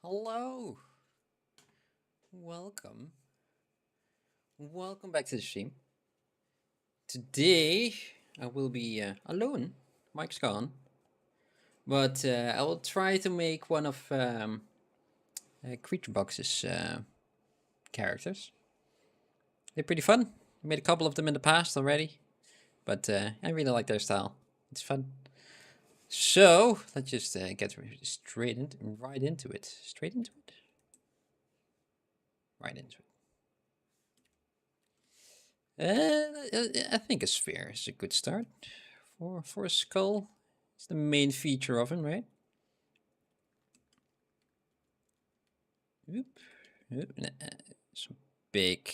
Hello. Welcome. Welcome back to the stream. Today I will be alone. Mike's gone. But I will try to make one of CREATUREBOX's characters. They're pretty fun. I made a couple of them in the past already. But I really like their style. It's fun. So let's just get right into it. Straight into it? Right into it. I think a sphere is a good start for a skull. It's the main feature of him, right? Oop. Oop. Some big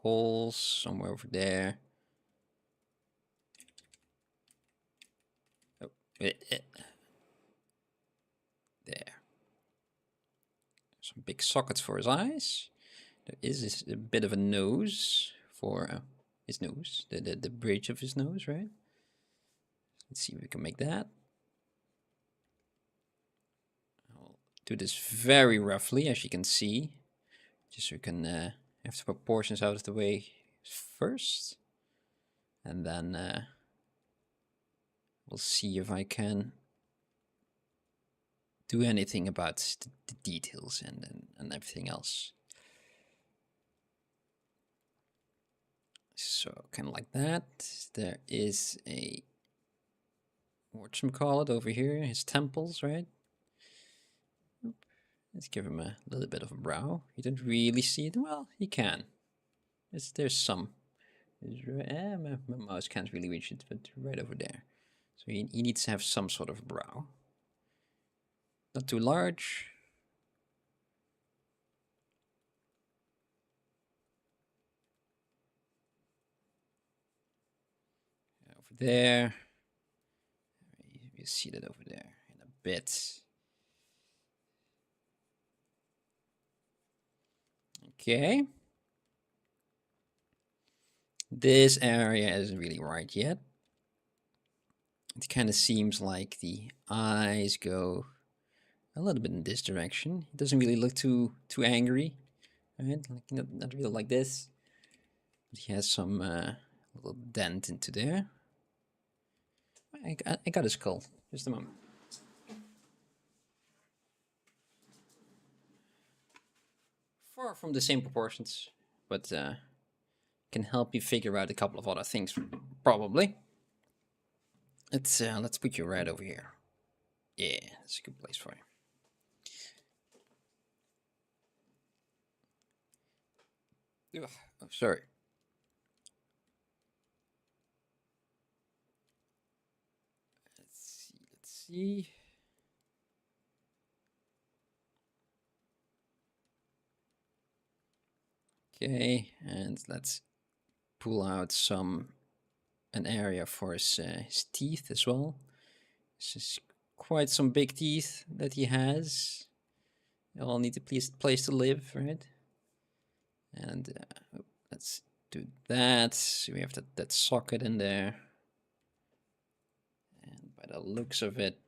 holes somewhere over there. Oh, there. Some big sockets for his eyes. There is a bit of a nose for his nose, the bridge of his nose, right? Let's see if we can make that. I'll do this very roughly, as you can see, just so we can have the proportions out of the way first, and then we'll see if I can do anything about the details and everything else. So kind of like that. There is a whatchamacallit over here, his temples, right? Let's give him a little bit of a brow. You don't really see it. Well, you can. There's some. My mouse can't really reach it, but right over there. So he needs to have some sort of brow. Not too large. Over there. You see that over there in a bit. Okay. This area isn't really right yet. It kind of seems like the eyes go a little bit in this direction. It doesn't really look too angry, right? Like, not really like this. But he has some little dent into there. I got his skull. Just a moment. Far from the same proportions, but can help you figure out a couple of other things, probably. Let's put you right over here. Yeah, that's a good place for you. Ugh, oh, sorry. Let's see. Okay, and let's pull out an area for his teeth as well. This is quite some big teeth that he has. They all need a place to live, right? And let's do that. So we have that socket in there. And by the looks of it,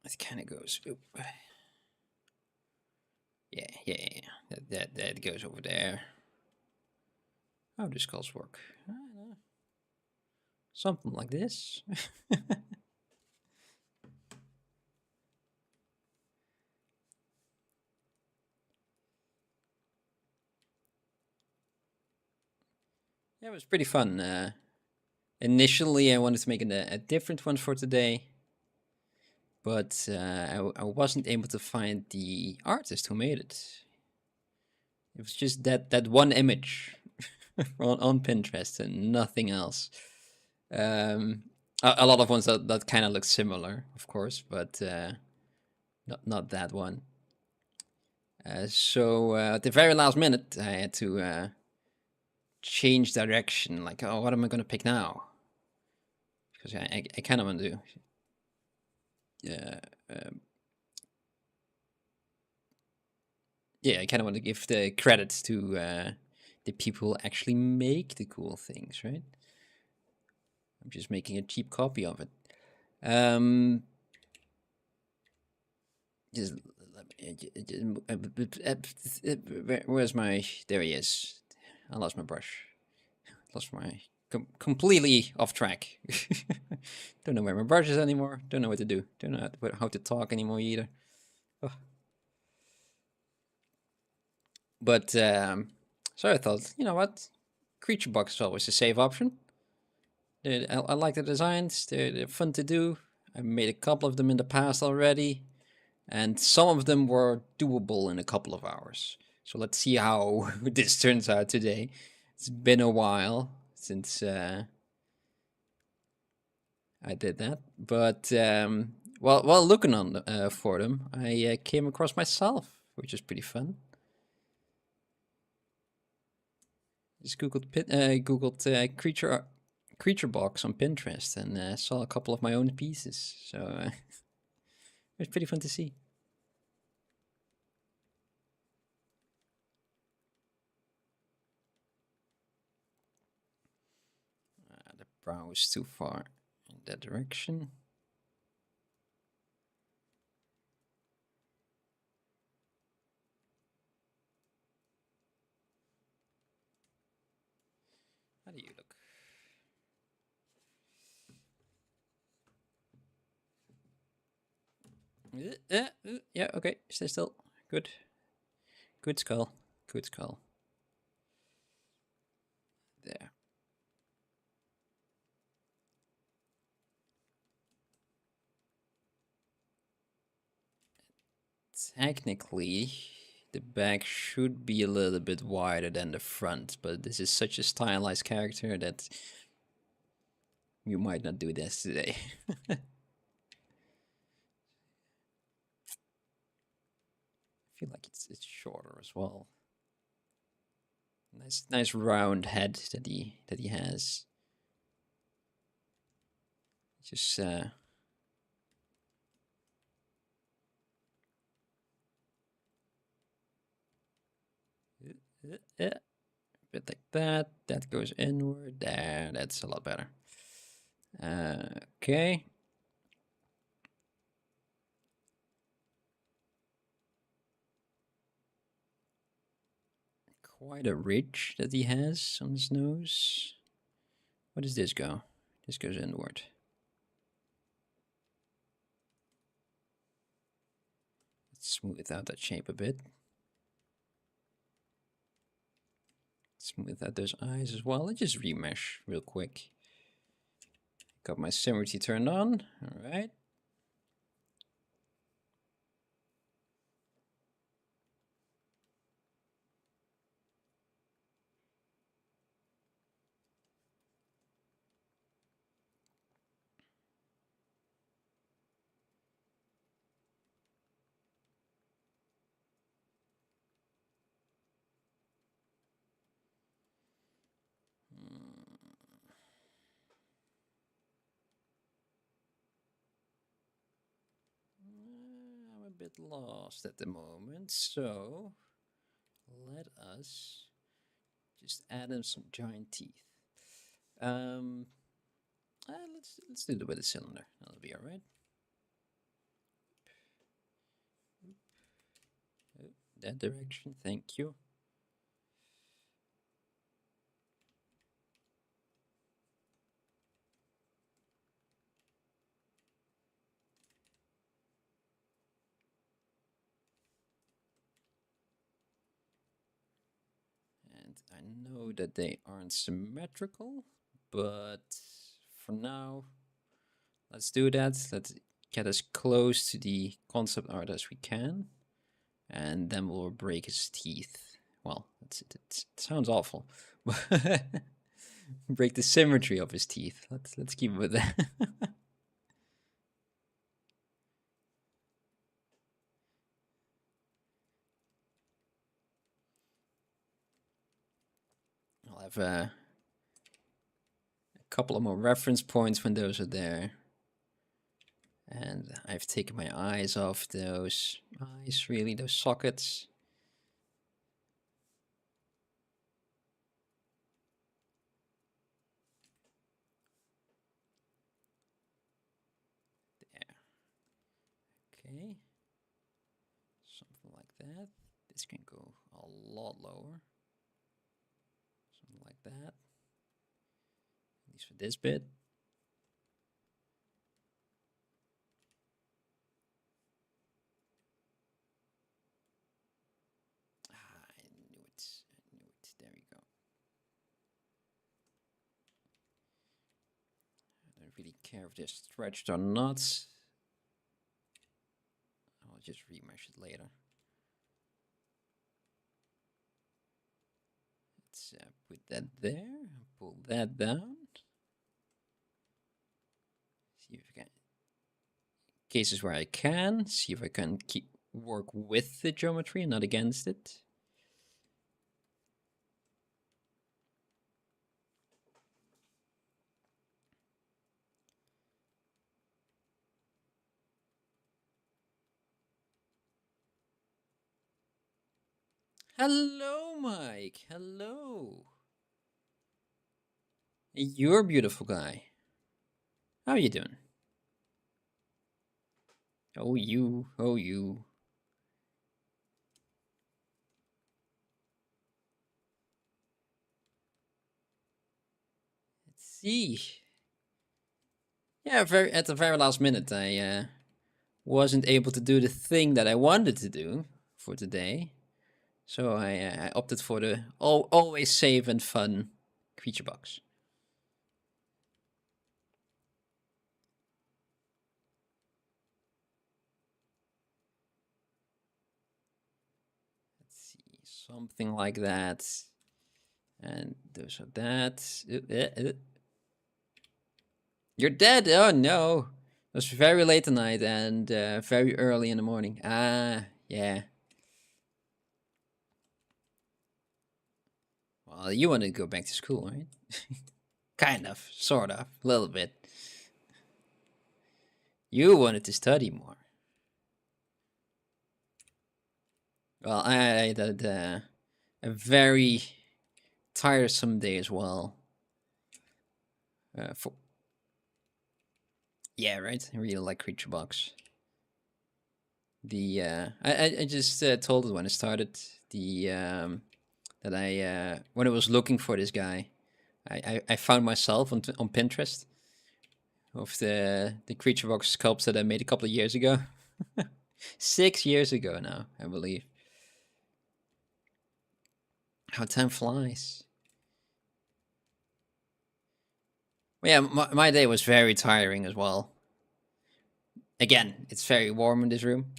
it kind of goes. Oop. Yeah. That goes over there. How do skulls work? I don't know. Something like this. Yeah, it was pretty fun. Initially, I wanted to make a different one for today, but I wasn't able to find the artist who made it. It was just that one image on Pinterest and nothing else. A lot of ones that kind of look similar, of course, but not that one. So at the very last minute, I had to change direction. Like, oh, what am I going to pick now? Because I kind of want to. Yeah, I kind of want to give the credits to the people who actually make the cool things, right? I'm just making a cheap copy of it. Just where's my? There he is. I lost my brush. Lost my completely off track. Don't know where my brush is anymore. Don't know what to do. Don't know how to talk anymore either. Oh. But so I thought, you know what, CREATUREBOX is always a safe option. I like the designs. They're fun to do. I made a couple of them in the past already, and some of them were doable in a couple of hours. So let's see how this turns out today. It's been a while since I did that, but while looking on for them, I came across myself, which is pretty fun. Just googled CREATUREBOX on Pinterest and saw a couple of my own pieces. So it was pretty fun to see. The brow is too far in that direction. How do you look? Yeah, okay, stay still. Good. Good skull. Good skull. There. Technically, the back should be a little bit wider than the front, but this is such a stylized character that you might not do this today. I feel like it's shorter as well. Nice round head that he has. Just a bit like that. That goes inward. There, that's a lot better. Okay. Quite a ridge that he has on his nose. Where does this go? This goes inward. Let's smooth out that shape a bit. Smooth out those eyes as well. Let's just remesh real quick. Got my symmetry turned on. All right. I'm a bit lost at the moment, so let us just add in some giant teeth. Let's do it with a cylinder. That'll be all right. That direction, thank you. And I know that they aren't symmetrical, but for now, let's do that. Let's get as close to the concept art as we can, and then we'll break his teeth. Well, it sounds awful. Break the symmetry of his teeth. Let's keep it with that. I'll have a couple of more reference points when those are there. And I've taken my eyes off those eyes, really, those sockets. There. Okay. that. This can go a lot lower. Something like that. At least for this bit. I knew it. I knew it. There we go. I don't really care if they're stretched or not. I'll just remesh it later. Let's put that there. Pull that down. See if I can. Cases where I can. See if I can work with the geometry and not against it. Hello, Mike. Hello. You're a beautiful guy. How are you doing? Oh, you. Oh, you. Let's see. Yeah, at the very last minute, I wasn't able to do the thing that I wanted to do for today. So I opted for the always safe and fun creature box. Let's see, something like that. And those are that. You're dead? Oh no. It was very late at night and very early in the morning. Ah, yeah. Well, you want to go back to school, right? Kind of, sort of, a little bit. You wanted to study more. Well, I had a very tiresome day as well. Yeah, right. I really like Creature Box. The I just told it when I started the that I when I was looking for this guy, I found myself on Pinterest of the Creature Box sculpts that I made a couple of years ago. 6 years ago now, I believe. How time flies. Well, yeah, my day was very tiring as well. Again, it's very warm in this room.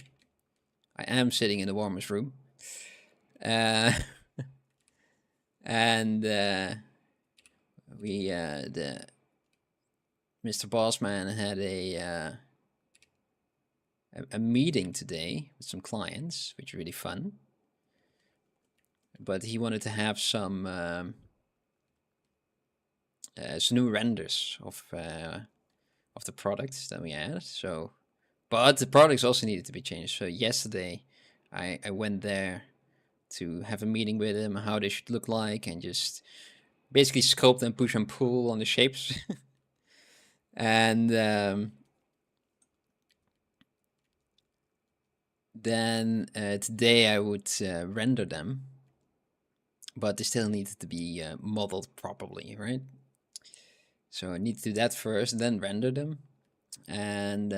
I am sitting in the warmest room. And we the Mr. Bossman had a meeting today with some clients, which is really fun. But he wanted to have some new renders of the products that we had. So, but the products also needed to be changed. So yesterday, I went there to have a meeting with him, how they should look like, and just basically sculpt and push and pull on the shapes. And then today I would render them, but they still needed to be modeled properly, right? So I need to do that first, then render them. And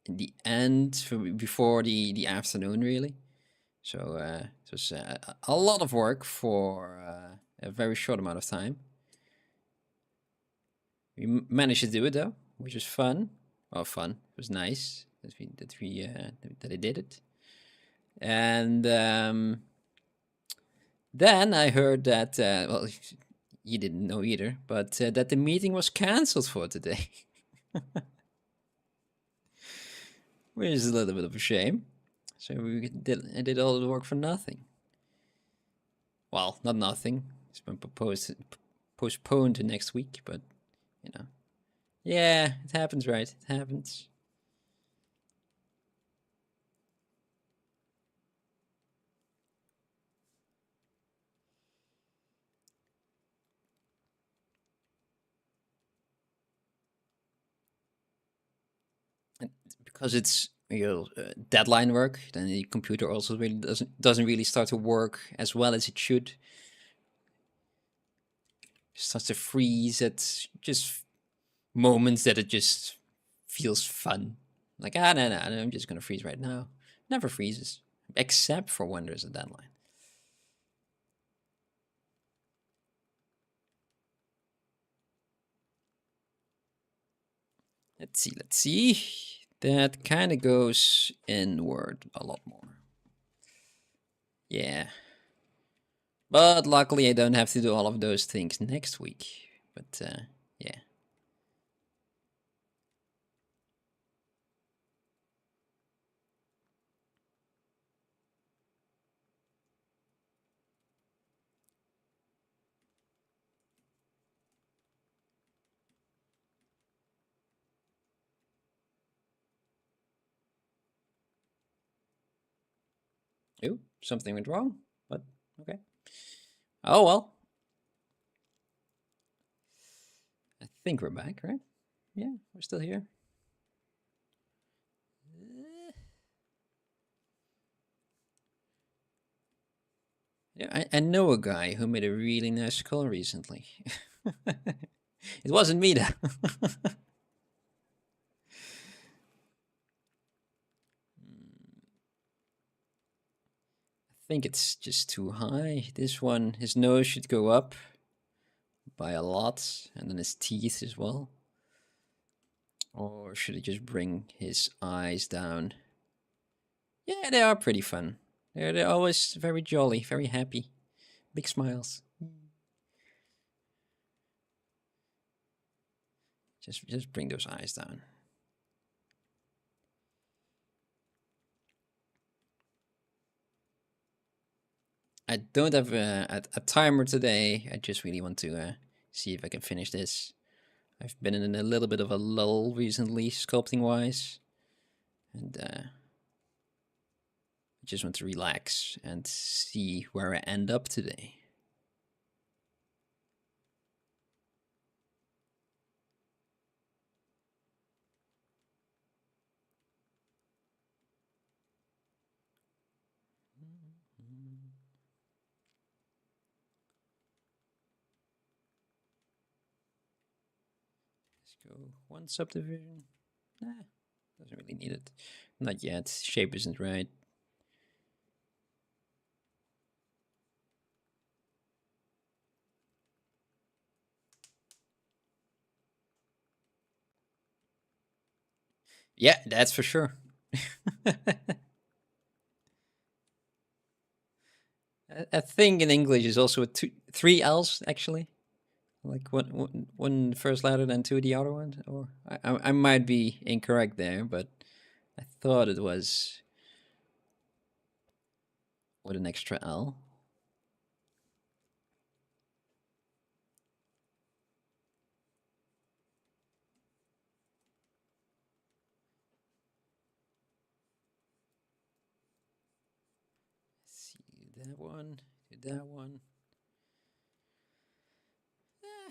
in the end, before the afternoon, really. So it was a lot of work for a very short amount of time. We managed to do it though, which was fun. Well, fun. It was nice that I did it. And then I heard that well, you didn't know either, but that the meeting was cancelled for today, which is a little bit of a shame. So I did all the work for nothing. Well, not nothing. It's been postponed to next week, but you know, yeah, it happens, right? It happens. And because it's your deadline work, then the computer also really doesn't really start to work as well as it should. It starts to freeze at just moments that it just feels fun. Like, no, I'm just gonna freeze right now. Never freezes, except for when there's a deadline. Let's see. That kind of goes inward a lot more. Yeah. But luckily I don't have to do all of those things next week. But yeah. Ooh, something went wrong. But okay. Oh well. I think we're back, right? Yeah, we're still here. Yeah, I know a guy who made a really nice skull recently. It wasn't me though. I think it's just too high. This one, his nose should go up by a lot, and then his teeth as well. Or should I just bring his eyes down? Yeah, they are pretty fun. They're always very jolly, very happy. Big smiles. Just bring those eyes down. I don't have a timer today. I just really want to see if I can finish this. I've been in a little bit of a lull recently, sculpting wise, and I just want to relax and see where I end up today. Let's go one subdivision. Nah, doesn't really need it. Not yet. Shape isn't right. Yeah, that's for sure. I think in English is also three L's actually. Like one first letter, then two the other one. Or I might be incorrect there, but I thought it was with an extra L. Let's see that one, do that one. Yeah.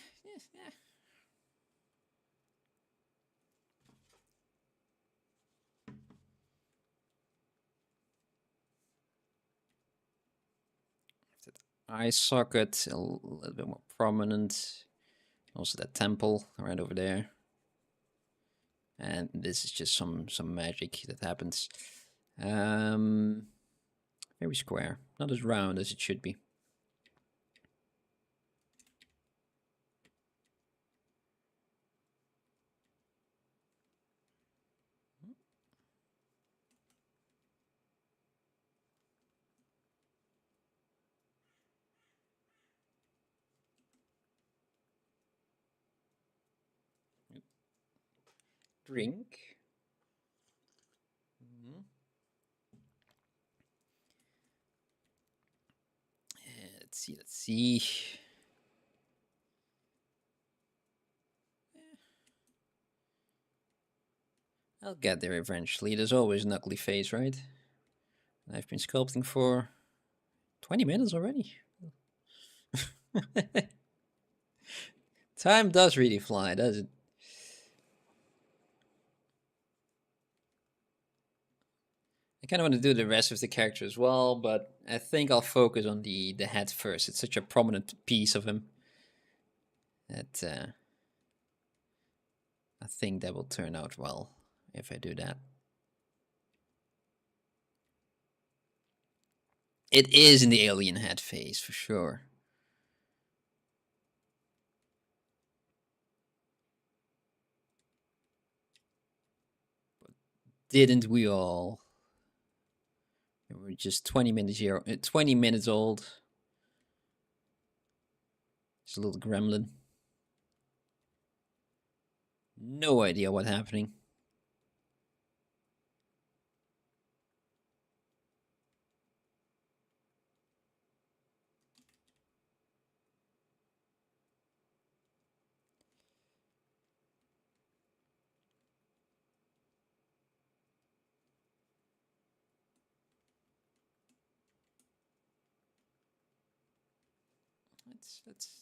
Eye socket a little bit more prominent. Also that temple right over there. And this is just some magic that happens. Very square, not as round as it should be. Drink. Let's see. I'll get there eventually. There's always an ugly face, right? I've been sculpting for 20 minutes already. Time does really fly, does it? kind of want to do the rest of the character as well, but I think I'll focus on the head first. It's such a prominent piece of him that I think that will turn out well if I do that. It is in the alien head phase for sure. But didn't we all? We're just 20 minutes here, 20 minutes old. It's a little gremlin. No idea what's happening.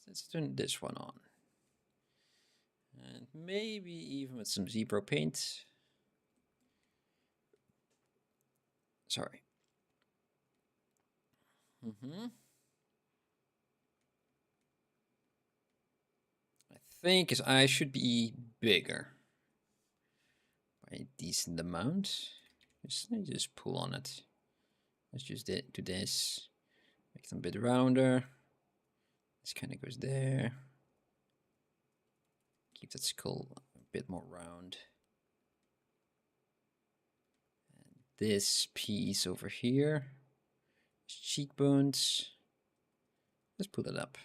Let's turn this one on. And maybe even with some zebra paint. Sorry. I think his eyes should be bigger by a decent amount. Just pull on it. Let's just do this. Make them a bit rounder. This kind of goes there. Keep that skull a bit more round. And this piece over here. Cheekbones. Let's put it up.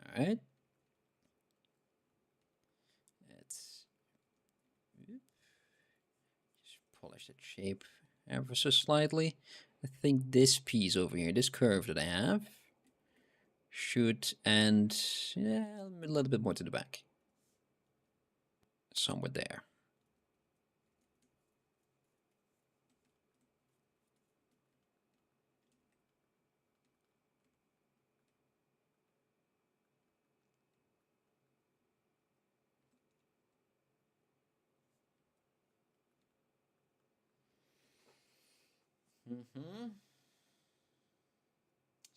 All right. Let's just polish that shape ever so slightly. I think this piece over here, this curve that I have, should end a little bit more to the back. Somewhere there. It's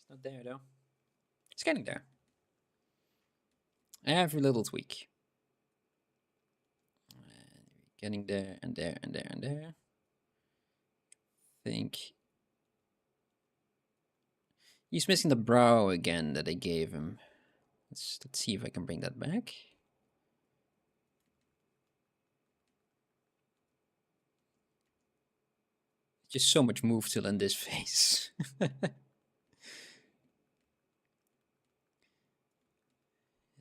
not there though. It's getting there. Every little tweak. And getting there and there and there and there. I think he's missing the brow again that I gave him. Let's see if I can bring that back. Just so much move till in this face. Let's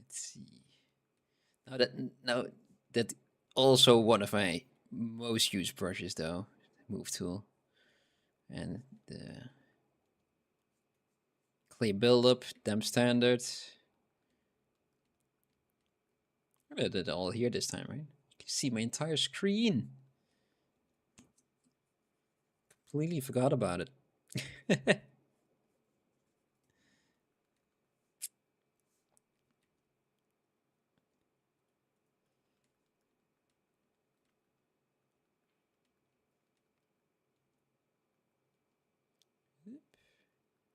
see. Now that also one of my most used brushes though, move tool, and the clay buildup, damp standard. I did it all here this time, right? You can see my entire screen. Completely forgot about it.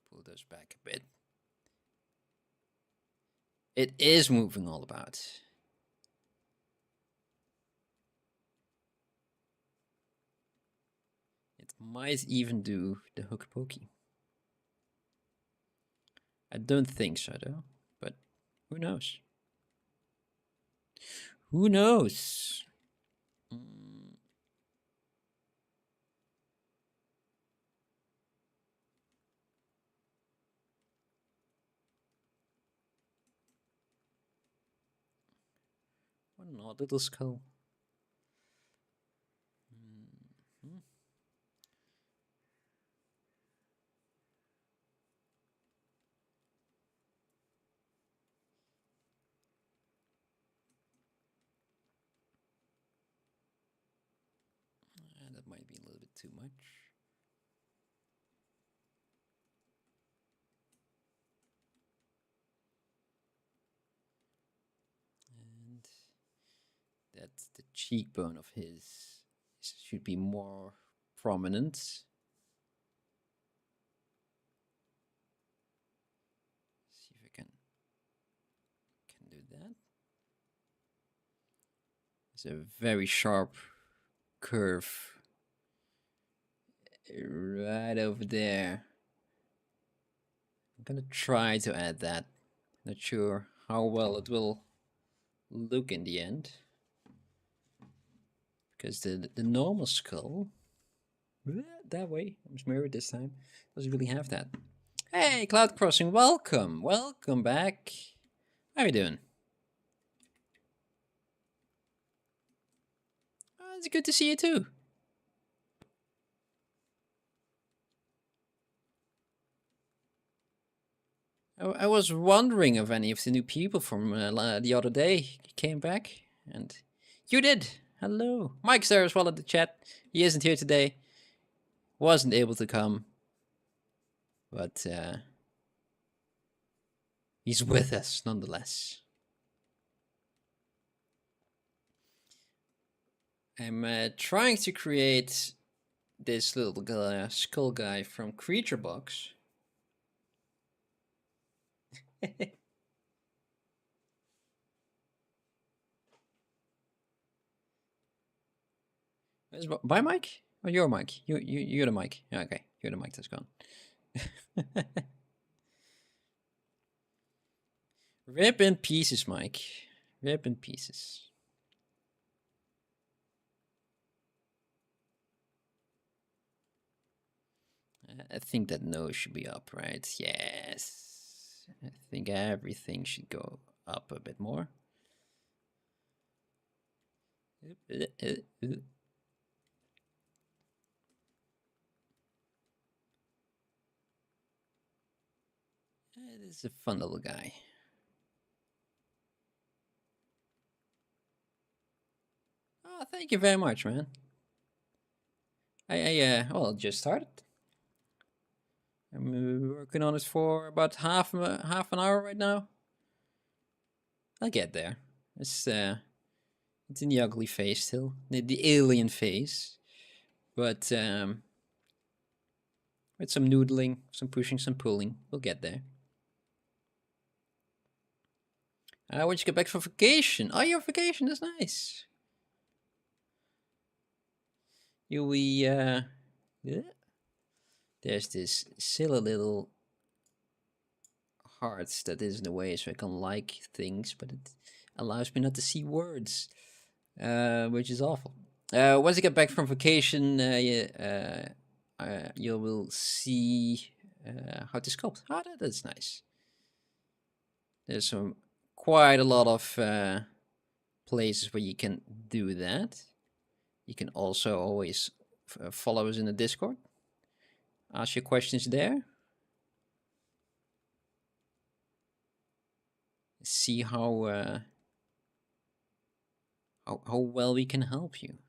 Pull those back a bit. It is moving all about. It might even do the hook pokey. I don't think so though, but who knows? Who knows? What an odd little skull. That might be a little bit too much. that the cheekbone of his should be more prominent. See if I can do that. It's a very sharp curve right over there. I'm gonna try to add that. Not sure how well it will look in the end, because the normal skull that way, I'm mirrored this time, doesn't really have that. Hey, Cloud Crossing, welcome back. How are you doing? It's good to see you too. I was wondering if any of the new people from the other day came back, and you did. Hello. Mike's there as well in the chat. He isn't here today. Wasn't able to come, but he's with us nonetheless. I'm trying to create this little skull guy from CREATUREBOX. My mic? Or your mic? You're the mic. Okay, you're the mic that's gone. Rip in pieces, Mike. Rip in pieces. I think that nose should be up, right? Yes. I think everything should go up a bit more. It is a fun little guy. Oh, thank you very much, man. Well, just started. I'm working on it for about half an hour right now. I'll get there. It's in the ugly phase still, the alien phase, but with some noodling, some pushing, some pulling, we'll get there. Once you get back from vacation, oh, your vacation is nice. Yeah. There's this silly little heart that is in the way, so I can like things, but it allows me not to see words, which is awful. Once you get back from vacation, you will see how to sculpt. Oh, that's nice. There's quite a lot of places where you can do that. You can also always follow us in the Discord. Ask your questions there. See how well we can help you.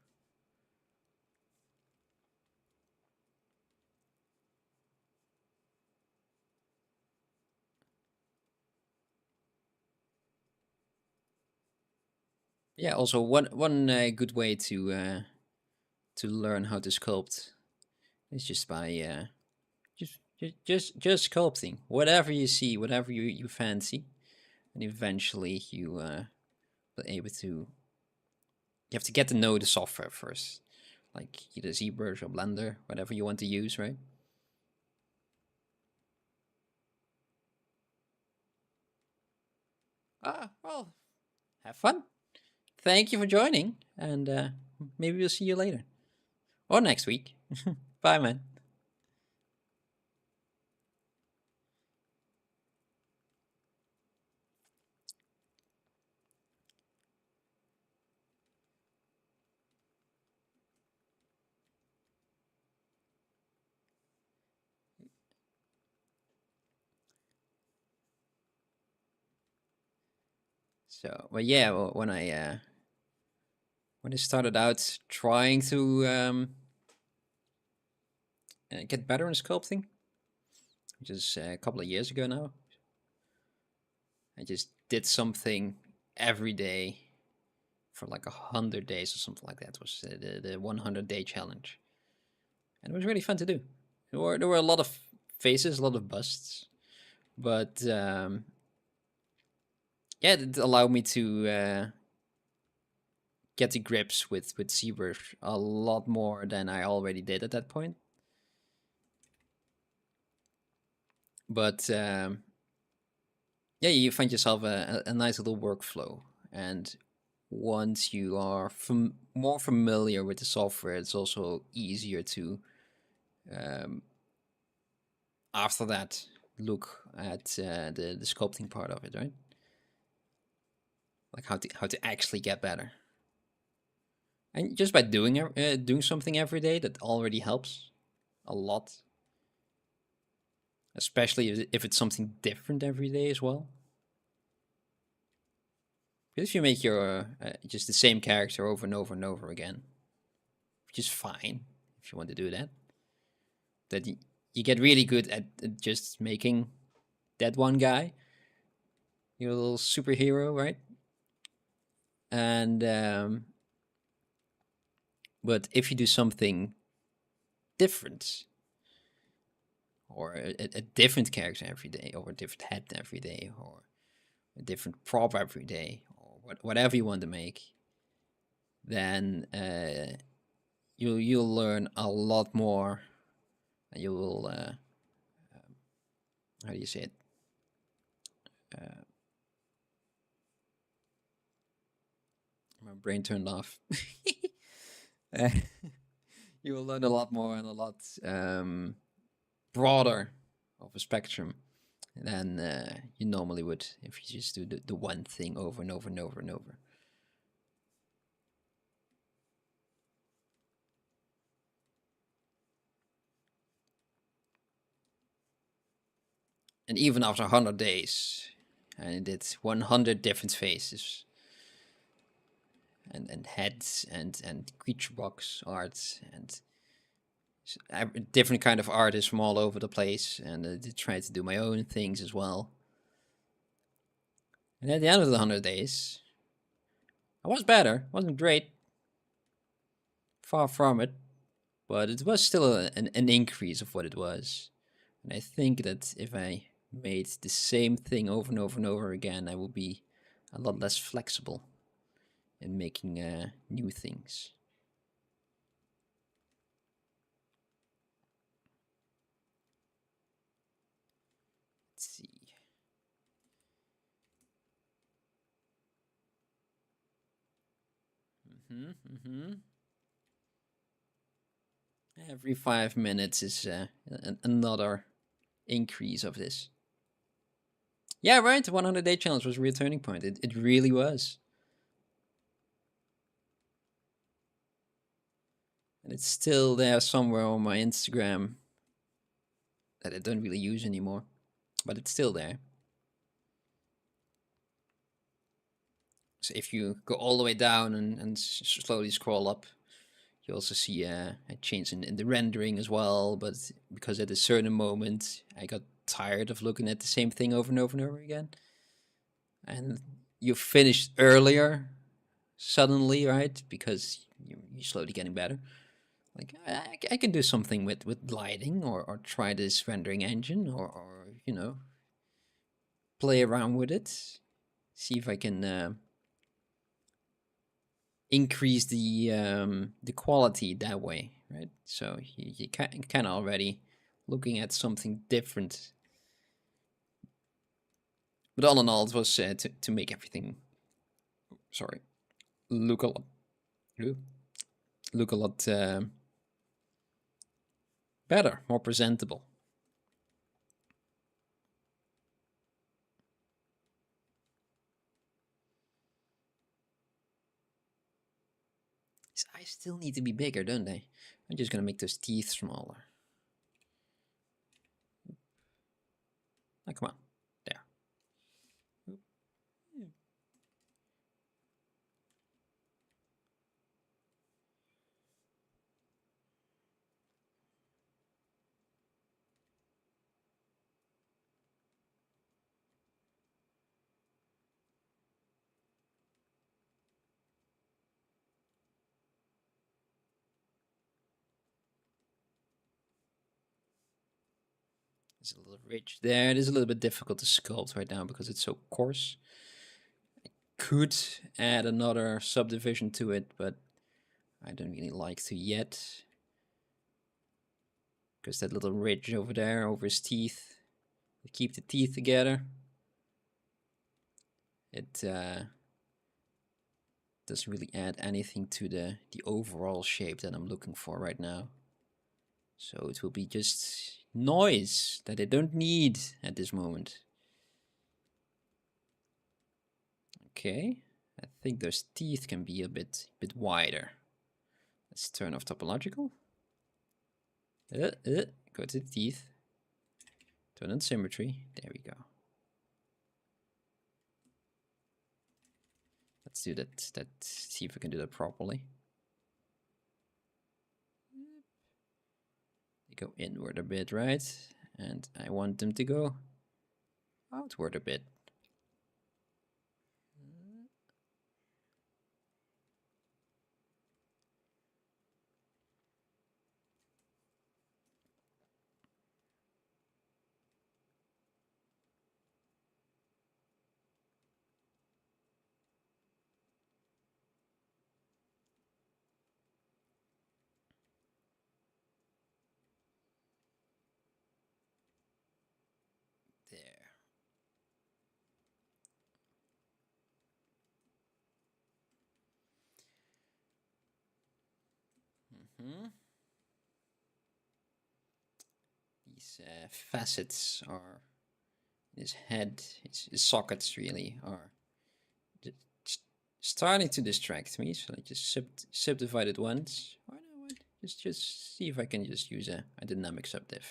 Yeah. Also, one good way to learn how to sculpt is just by just sculpting whatever you see, whatever you fancy, and eventually you will able to. You have to get to know the software first, like either ZBrush or Blender, whatever you want to use, right? Well, have fun. Thank you for joining, and maybe we'll see you later. Or next week. Bye, man. So, but yeah, when I started out trying to get better in sculpting, which is a couple of years ago now, I just did something every day for like 100 days or something like that. It was the 100-day challenge, and it was really fun to do. There were a lot of faces, a lot of busts, but yeah, it allowed me to get to grips with ZBrush a lot more than I already did at that point. But yeah, you find yourself a nice little workflow, and once you are more familiar with the software, it's also easier to after that look at the sculpting part of it, right? Like how to actually get better. And just by doing something every day, that already helps a lot. Especially if it's something different every day as well. Because if you make your just the same character over and over and over again, which is fine if you want to do that, that you get really good at just making that one guy, your little superhero, right? And but if you do something different, or a different character every day, or a different head every day, or a different prop every day, or whatever you want to make, then you'll learn a lot more, and you will how do you say it? My brain turned off. Uh, you will learn a lot more and a lot broader of a spectrum than you normally would if you just do the one thing over and over and over and over. And even after 100 days, I did 100 different faces and heads and CREATUREBOX art and different kind of artists from all over the place, and I tried to do my own things as well. And at the end of the 100 days, I was better. Wasn't great, far from it, but it was still an increase of what it was. And I think that if I made the same thing over and over and over again, I will be a lot less flexible in making new things. Let's see. Every 5 minutes is another increase of this. Yeah, right. The 100-day challenge was a real turning point. It really was. And it's still there somewhere on my Instagram that I don't really use anymore, but it's still there. So if you go all the way down and slowly scroll up, you also see a change in the rendering as well. But because at a certain moment I got tired of looking at the same thing over and over and over again, and you finished earlier suddenly, right? Because you're slowly getting better. Like I can do something with lighting, or try this rendering engine, or you know, play around with it, see if I can increase the quality that way, right? So you can already looking at something different. But all in all, it was to make everything, sorry, look a lot, look a lot better, more presentable. His eyes still need to be bigger, don't they? I'm just gonna make those teeth smaller. Oh, come on. There. There's a little ridge there. It is a little bit difficult to sculpt right now because it's so coarse. I could add another subdivision to it, but I don't really like to yet. Because that little ridge over there, over his teeth, to keep the teeth together. It doesn't really add anything to the overall shape that I'm looking for right now. So it will be just noise that I don't need at this moment. Okay, I think those teeth can be a bit wider. Let's turn off topological. Go to the teeth. Turn on symmetry. There we go. Let's do that. See if we can do that properly. They go inward a bit, right? And I want them to go outward a bit. There. These facets are his head, his sockets really are starting to distract me. So I just subdivide it once. Why not? Just see if I can just use a dynamic subdiv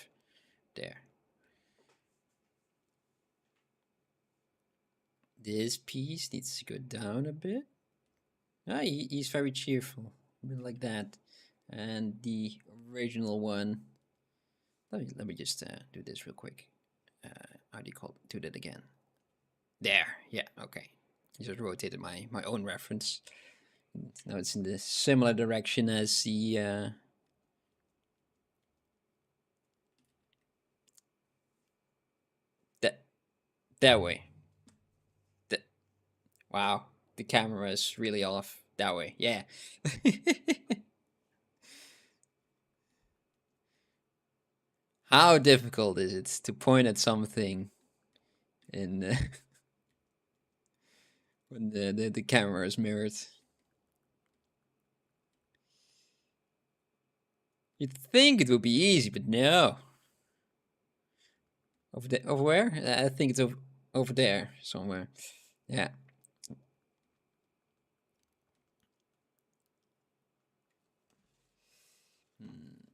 there. This piece needs to go down a bit. Ah, he's very cheerful, a bit like that. And the original one, let me just do this real quick. How do you call it? Do that again. There, yeah, okay. Just rotated my own reference. Now it's in the similar direction as the that way. Wow, the camera is really off that way. Yeah. How difficult is it to point at something in when the camera is mirrored? You'd think it would be easy, but no. Over where? I think it's over there somewhere. Yeah.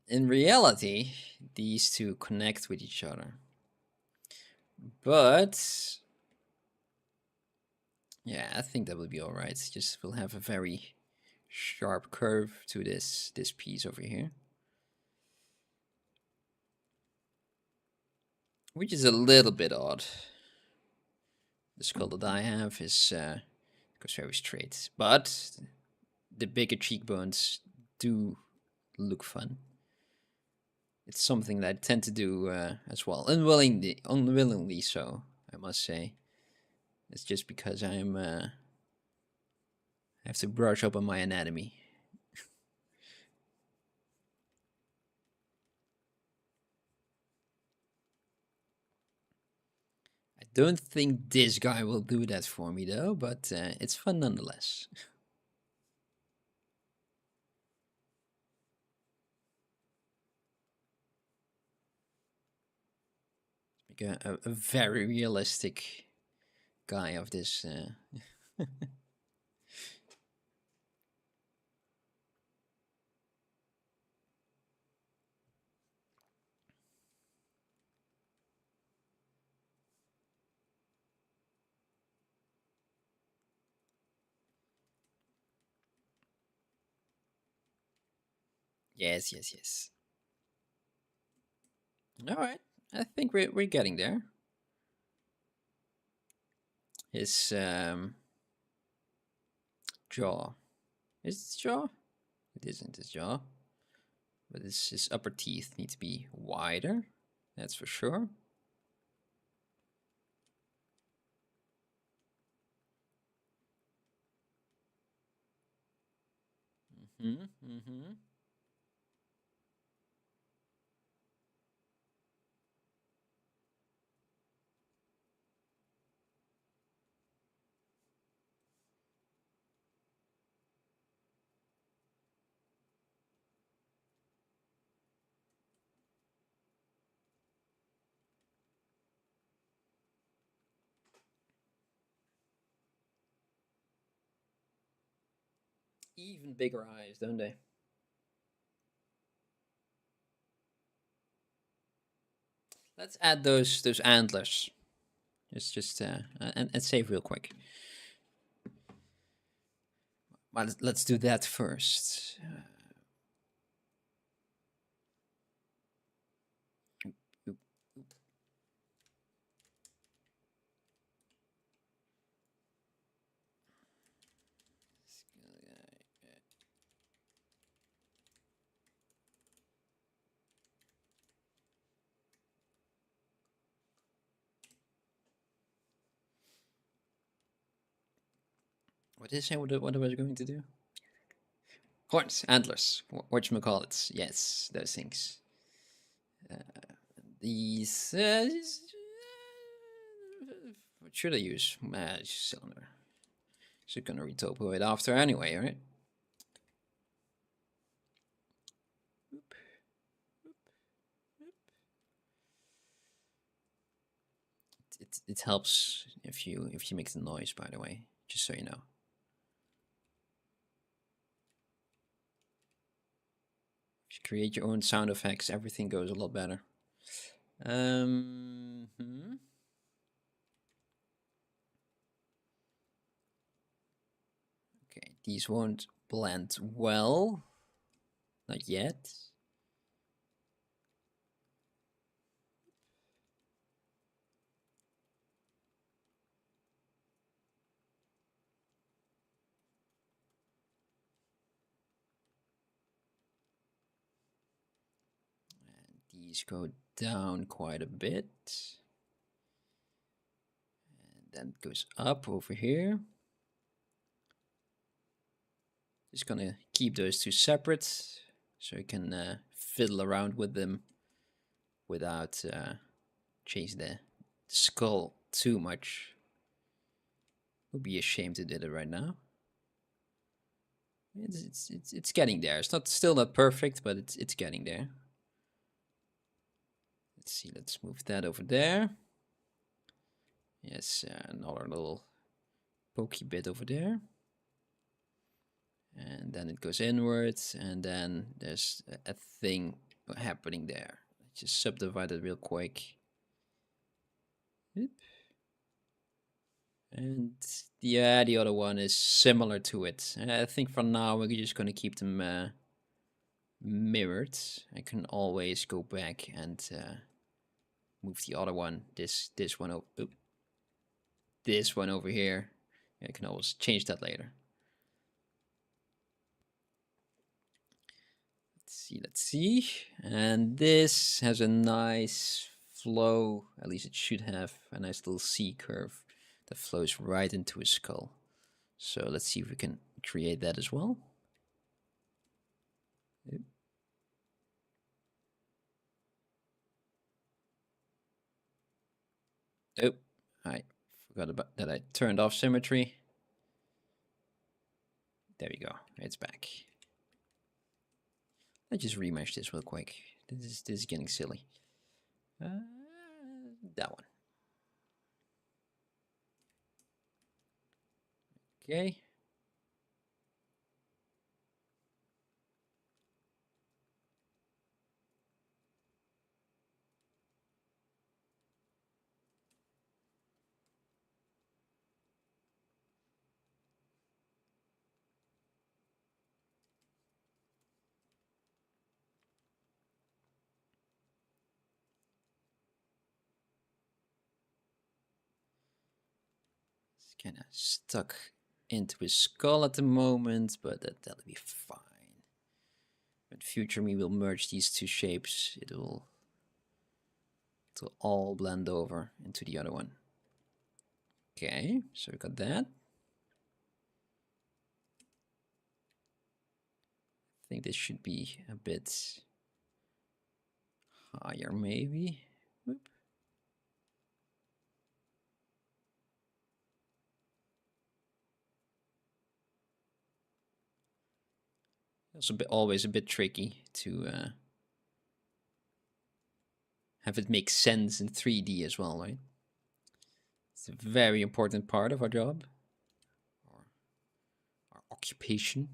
In reality, these two connect with each other. But yeah, I think that will be all right. Just we'll have a very sharp curve to this piece over here, which is a little bit odd. The skull that I have is goes very straight, but the bigger cheekbones do look fun. It's something that I tend to do as well, unwillingly so, I must say. It's just because I have to brush up on my anatomy. I don't think this guy will do that for me though, but it's fun nonetheless. Make a very realistic guy of this. Yes. All right, I think we're getting there. His jaw. Is it his jaw? It isn't his jaw. But his upper teeth need to be wider. That's for sure. Even bigger eyes, don't they? Let's add those antlers. Just and save real quick. Well, let's do that first. What did I say? What was I going to do? Horns, antlers, whatchamacallits. Yes, those things. These. What should I use? Cylinder. So gonna retopo it after anyway, right? It helps if you make the noise, by the way, just so you know. If you create your own sound effects, everything goes a lot better. Okay, these won't blend well. Not yet. And these go down quite a bit. And then it goes up over here. Just gonna keep those two separate so you can fiddle around with them without changing the skull too much. Would be a shame to do it right now. It's getting there. It's still not perfect, but it's getting there. Let's see. Let's move that over there. Yes, another little pokey bit over there. And then it goes inwards, and then there's a thing happening there. Just subdivide it real quick. And yeah, the other one is similar to it. I think for now we're just going to keep them mirrored. I can always go back and move the other one. This one this one over here. I can always change that later. Let's see. And this has a nice flow. At least it should have a nice little C curve that flows right into his skull. So let's see if we can create that as well. Yep. Oh, I forgot about that. I turned off symmetry. There we go. It's back. Let's just remesh this real quick. This is getting silly. That one. Okay. It's kind of stuck into his skull at the moment, but that'll be fine. In future, we will merge these two shapes. It'll all blend over into the other one. Okay, so we got that. think this should be a bit higher, maybe. Whoop. It's always a bit tricky to have it make sense in 3D as well, right? It's a very important part of our job, or our occupation.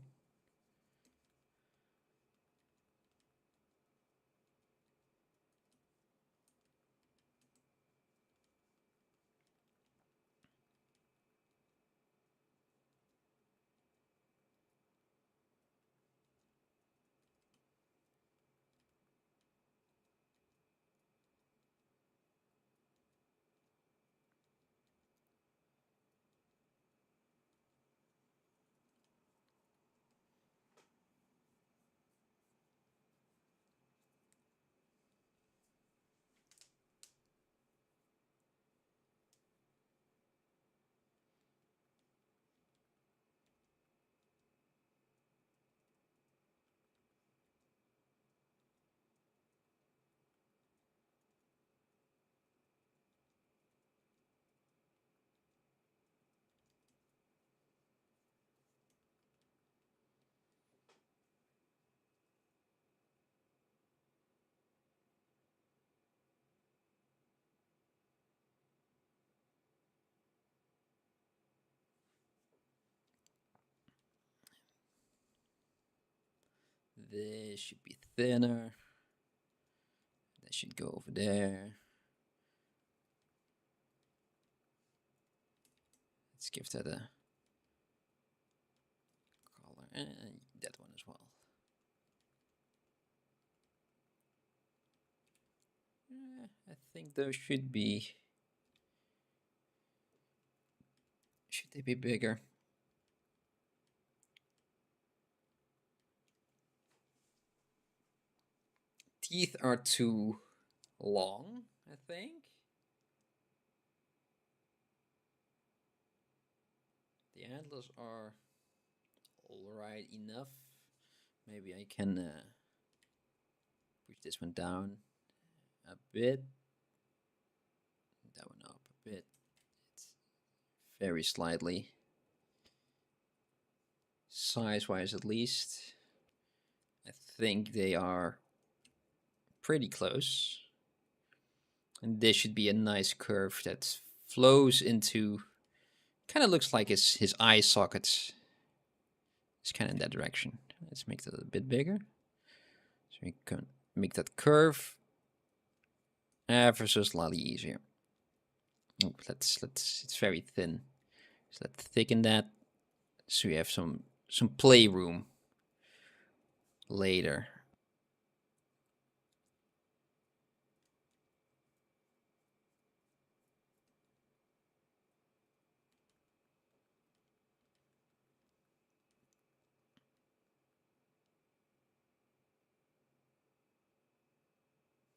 This should be thinner. That should go over there. Let's give that a color, and that one as well. I think those should they be bigger? Teeth are too long, I think. The antlers are alright enough. Maybe I can push this one down a bit. That one up a bit. It's very slightly. Size-wise, at least. I think they are pretty close. And this should be a nice curve that flows into, kind of looks like his eye sockets. It's kind of in that direction. Let's make that a bit bigger. So we can make that curve ever so slightly easier. Oh, it's very thin. So let's thicken that so we have some playroom later.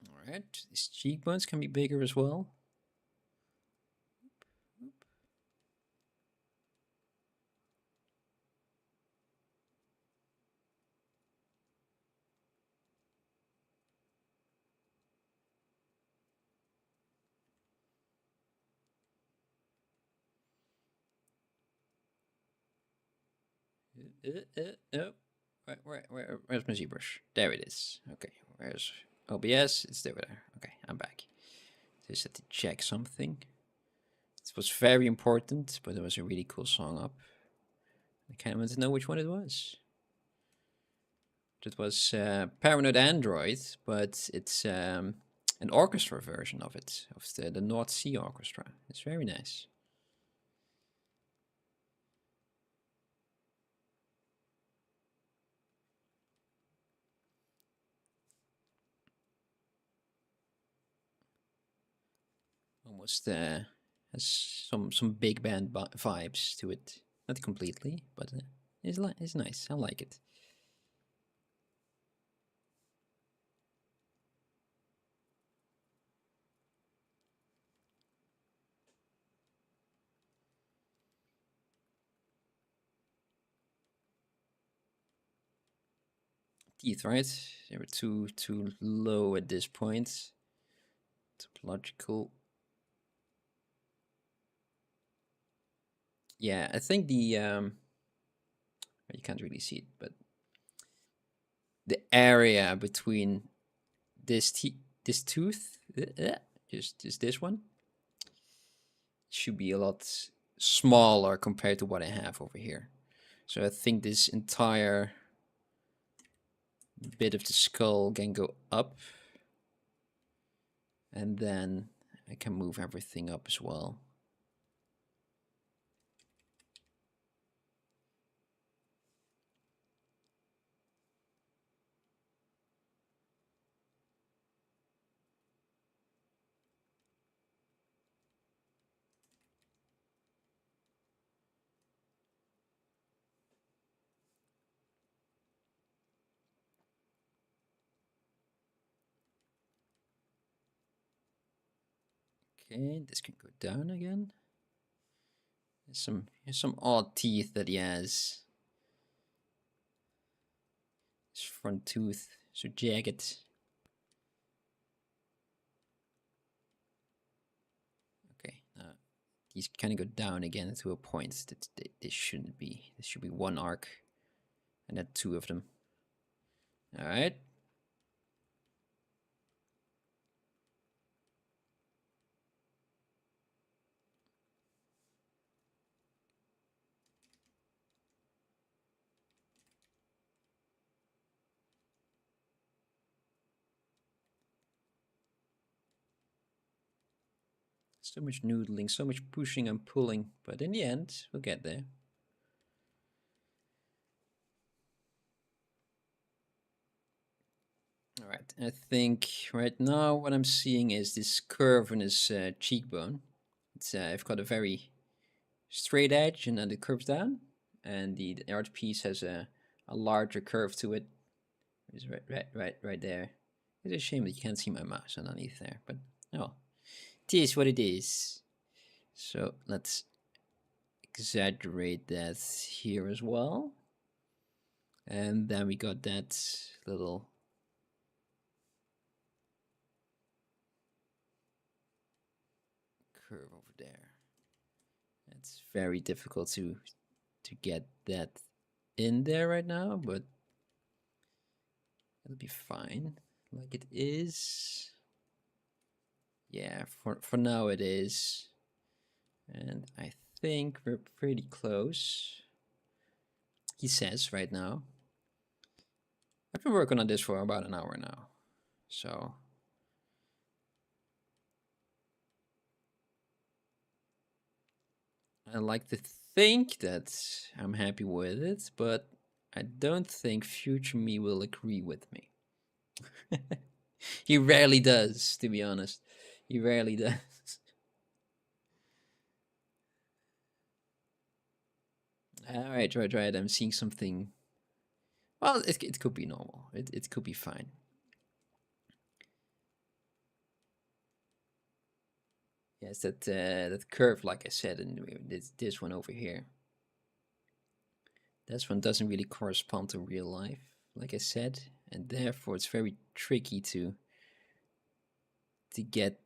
All right, these cheekbones can be bigger as well. Oh, where's my ZBrush? There it is. Okay, where's OBS? It's there. Okay, I'm back. Just had to check something. It was very important, but it was a really cool song up. I kind of want to know which one it was. It was Paranoid Android, but it's an orchestra version of it, of the North Sea Orchestra. It's very nice. Almost has some big band vibes to it. Not completely, but it's nice. I like it. teeth, right? They were too low at this point. Topological. Yeah, I think the you can't really see it, but the area between this tooth, just this one, should be a lot smaller compared to what I have over here. So I think this entire bit of the skull can go up, and then I can move everything up as well. Okay, this can go down again. Here's some odd teeth that he has. His front tooth so jagged. Okay, these kind of go down again to a point that this shouldn't be. This should be one arc, and then two of them. All right. So much noodling, so much pushing and pulling, but in the end, we'll get there. All right, I think right now what I'm seeing is this curve in his cheekbone. It's I've got a very straight edge and then it curves down, and the art piece has a larger curve to it. It's right there. It's a shame that you can't see my mouse underneath there, but oh, it is what it is. So let's exaggerate that here as well. And then we got that little curve over there. It's very difficult to get that in there right now, but it'll be fine like it is. Yeah, for now it is. And I think we're pretty close. He says right now. I've been working on this for about an hour now. So I like to think that I'm happy with it, but I don't think future me will agree with me. He rarely does, to be honest. He rarely does. Alright, right. I'm seeing something. Well, it could be normal. It could be fine. Yes, that curve, like I said, and this one over here. This one doesn't really correspond to real life, like I said, and therefore it's very tricky to get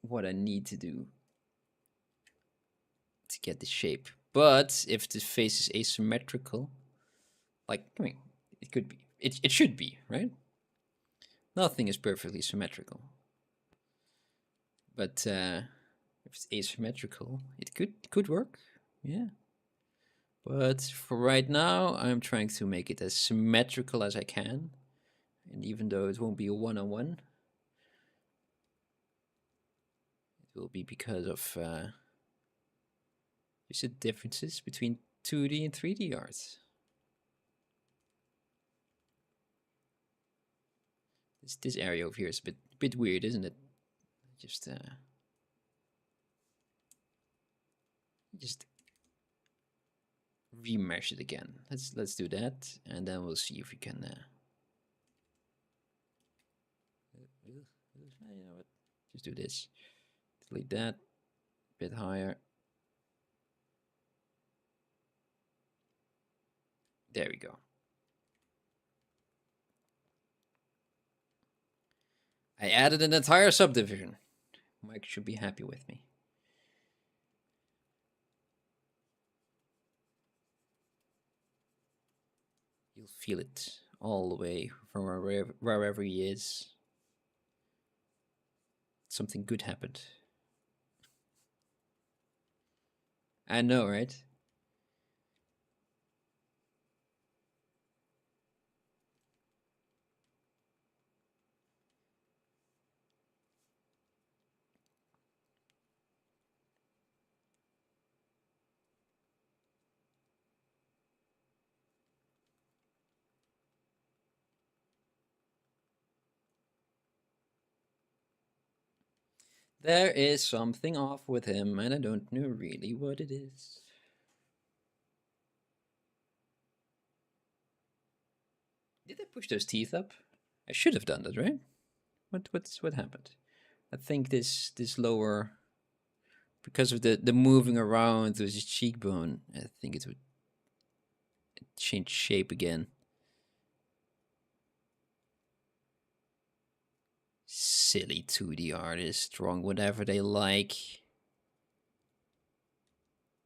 what I need to do to get the shape. But if the face is asymmetrical, like, I mean, it could be, it should be, right? Nothing is perfectly symmetrical. But if it's asymmetrical, it could work, yeah. But for right now, I'm trying to make it as symmetrical as I can. And even though it won't be a one-on-one, it will be because of just the differences between 2D and 3D art. This area over here is a bit weird, isn't it? Just remesh it again. Let's do that, and then we'll see if we can. You know what? Just do this. Delete that. A bit higher. There we go. I added an entire subdivision. Mike should be happy with me. You'll feel it all the way from wherever he is. Something good happened. I know, right? There is something off with him, and I don't know really what it is. Did I push those teeth up? I should have done that, right? What happened? I think this lower, because of the moving around with his cheekbone, I think it would change shape again. Silly 2D artist, drawing whatever they like.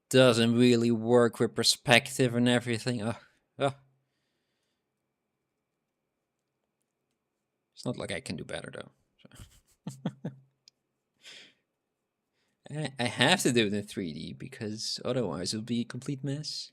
Doesn't really work with perspective and everything. It's not like I can do better though. I have to do it in 3D because otherwise it'll be a complete mess.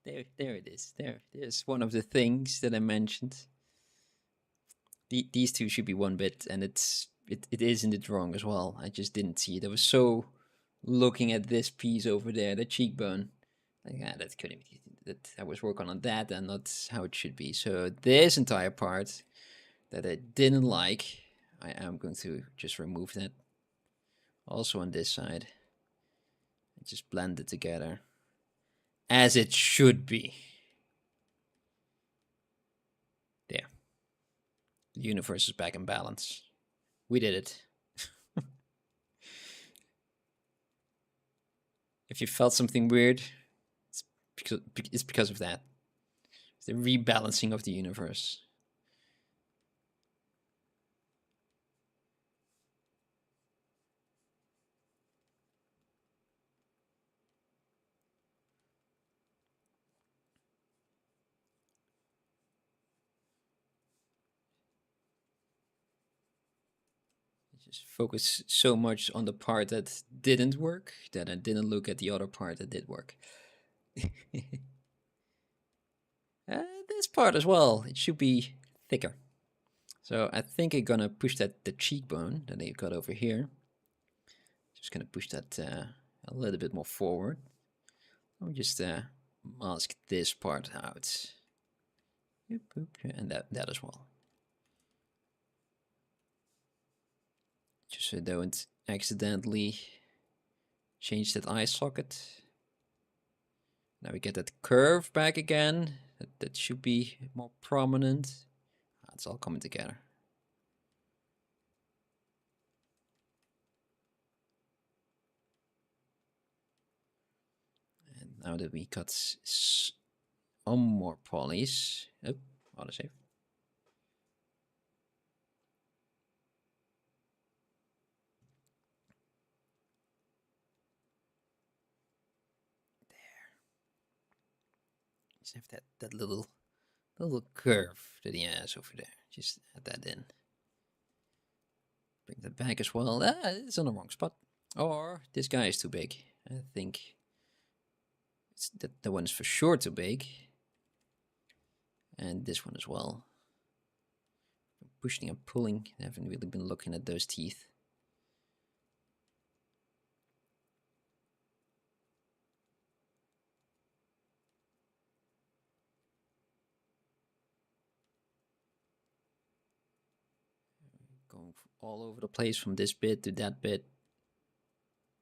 There it is. There's one of the things that I mentioned. These two should be one bit, and it is in the drawing as well. I just didn't see it. I was so looking at this piece over there, the cheekbone. Like, that couldn't be. That I was working on that, and not how it should be. So this entire part that I didn't like, I am going to just remove that. Also on this side, just blend it together as it should be. There. The universe is back in balance. We did it. If you felt something weird, it's because of that. It's the rebalancing of the universe. Just focus so much on the part that didn't work that I didn't look at the other part that did work. This part as well, it should be thicker. So I think I'm gonna push the cheekbone that I got over here. Just gonna push that a little bit more forward. Let me just mask this part out. And that as well. Just so I don't accidentally change that eye socket. Now we get that curve back again. That should be more prominent. It's all coming together. And now that we got some more polys. Oh, autosave. Just have that little curve that he has over there. Just add that in. Bring that back as well. It's on the wrong spot. Or this guy is too big. I think the one is for sure too big. And this one as well. Pushing and pulling. I haven't really been looking at those teeth. Going all over the place from this bit to that bit.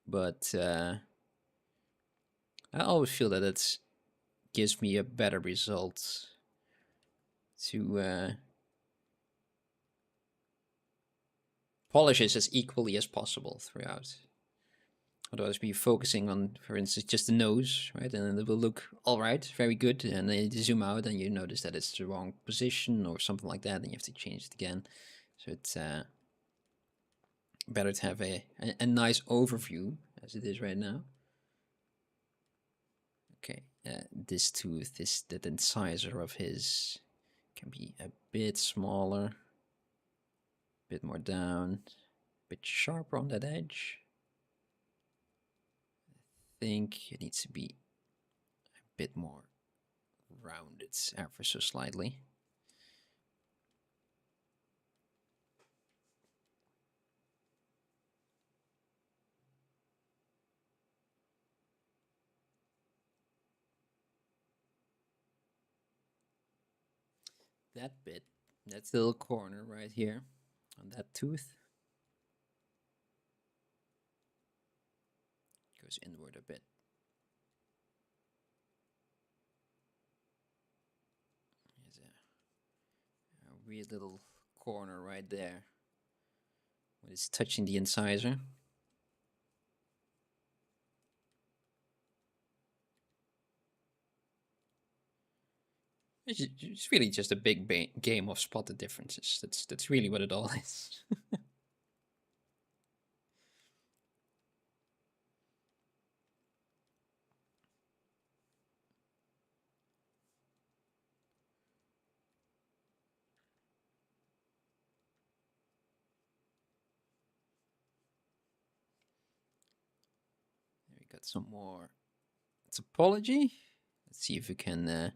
But I always feel that it gives me a better result to polish it as equally as possible throughout. Otherwise, be focusing on, for instance, just the nose, right? And then it will look all right, very good. And then you zoom out and you notice that it's the wrong position or something like that, and you have to change it again. So it's better to have a nice overview as it is right now. Okay, this tooth, that incisor of his can be a bit smaller, a bit more down, a bit sharper on that edge. I think it needs to be a bit more rounded ever so slightly. That bit, that little corner right here on that tooth goes inward a bit. There's a weird little corner right there when it's touching the incisor. It's really just a big game of spot the differences. That's really what it all is. There we got some more topology. Let's see if we can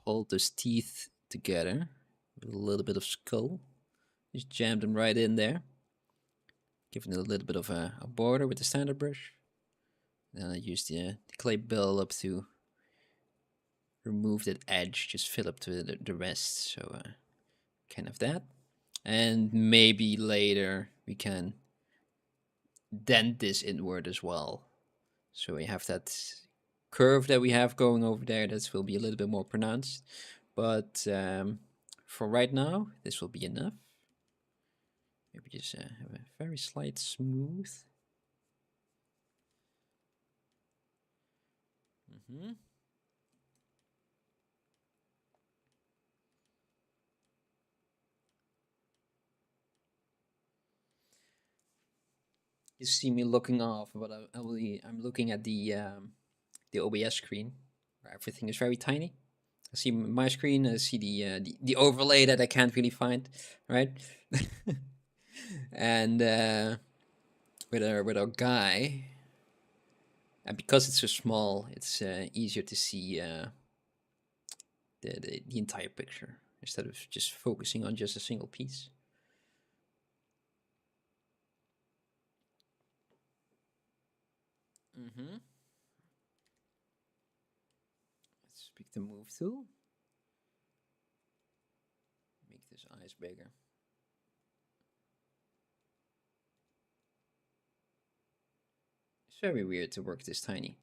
hold those teeth together with a little bit of skull. Just jam them right in there, giving it a little bit of a border with the standard brush. Then I use the clay build-up to remove that edge, just fill up to the rest. So kind of that. And maybe later we can dent this inward as well. So we have that curve that we have going over there. That will be a little bit more pronounced. But for right now, this will be enough. Maybe just have a very slight smooth. You see me looking off, but I'm looking at the OBS screen where everything is very tiny. I see my screen. I see the overlay that I can't really find, right? And with our guy, and because it's so small, it's easier to see the entire picture instead of just focusing on just a single piece. Let's pick the move tool. Make this eyes bigger. It's very weird to work this tiny.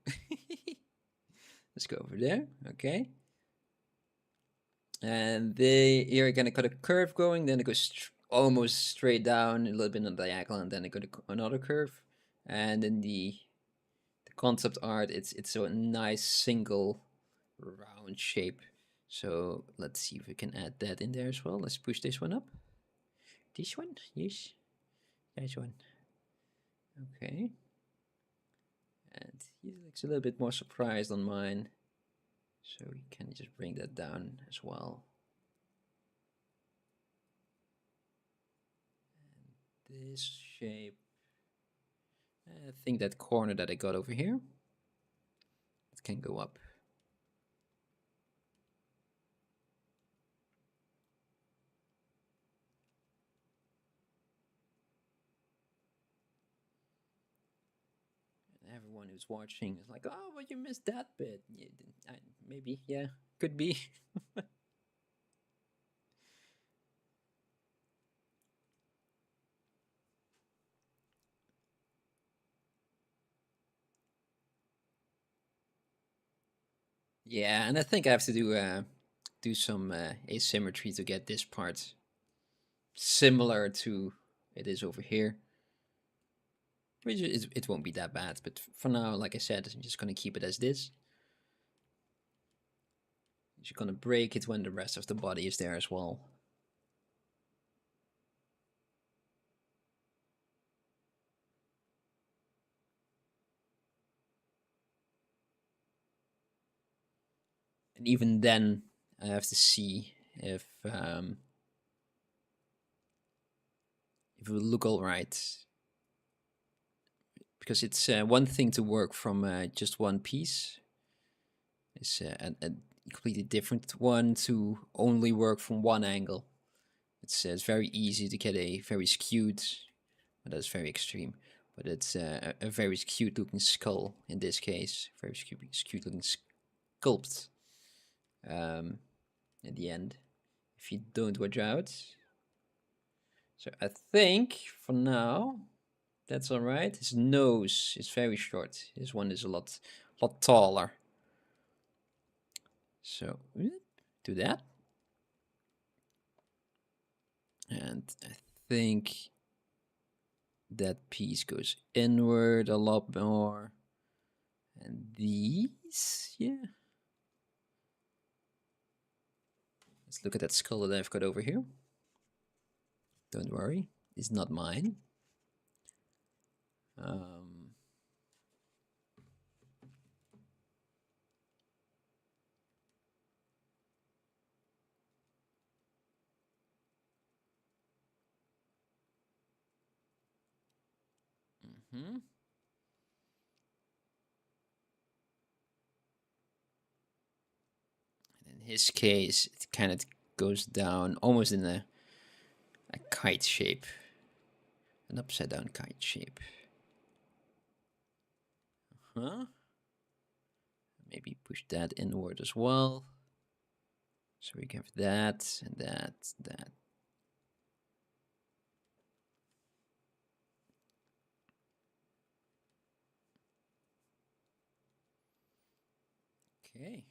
Let's go over there. Okay. And here we're gonna cut a curve going, then it goes almost straight down, a little bit on the diagonal, and then it got another curve. And in the concept art, it's a nice single round shape. So let's see if we can add that in there as well. Let's push this one up. This one, yes. This one. Okay. And he looks a little bit more surprised on mine. So we can just bring that down as well. And this shape, I think that corner that I got over here, it can go up. And everyone who's watching is like, oh, but you missed that bit. Yeah, maybe, yeah, could be. Yeah, and I think I have to do some asymmetry to get this part similar to it is over here. Which it won't be that bad, but for now, like I said, I'm just gonna keep it as this. You're gonna break it when the rest of the body is there as well. And even then, I have to see if it will look all right. Because it's one thing to work from just one piece. It's a completely different one to only work from one angle. It's very easy to get a very skewed, well, that's very extreme, but it's a very skewed looking skull in this case, very skewed looking sculpt at the end, if you don't watch out. So I think for now that's all right. His nose is very short. His one is a lot taller. So do that. And I think that piece goes inward a lot more. And these, yeah. Let's look at that skull that I've got over here. Don't worry, it's not mine. In his case, it kind of goes down almost in a kite shape, an upside down kite shape. Maybe push that inward as well. So we have that and that. Okay.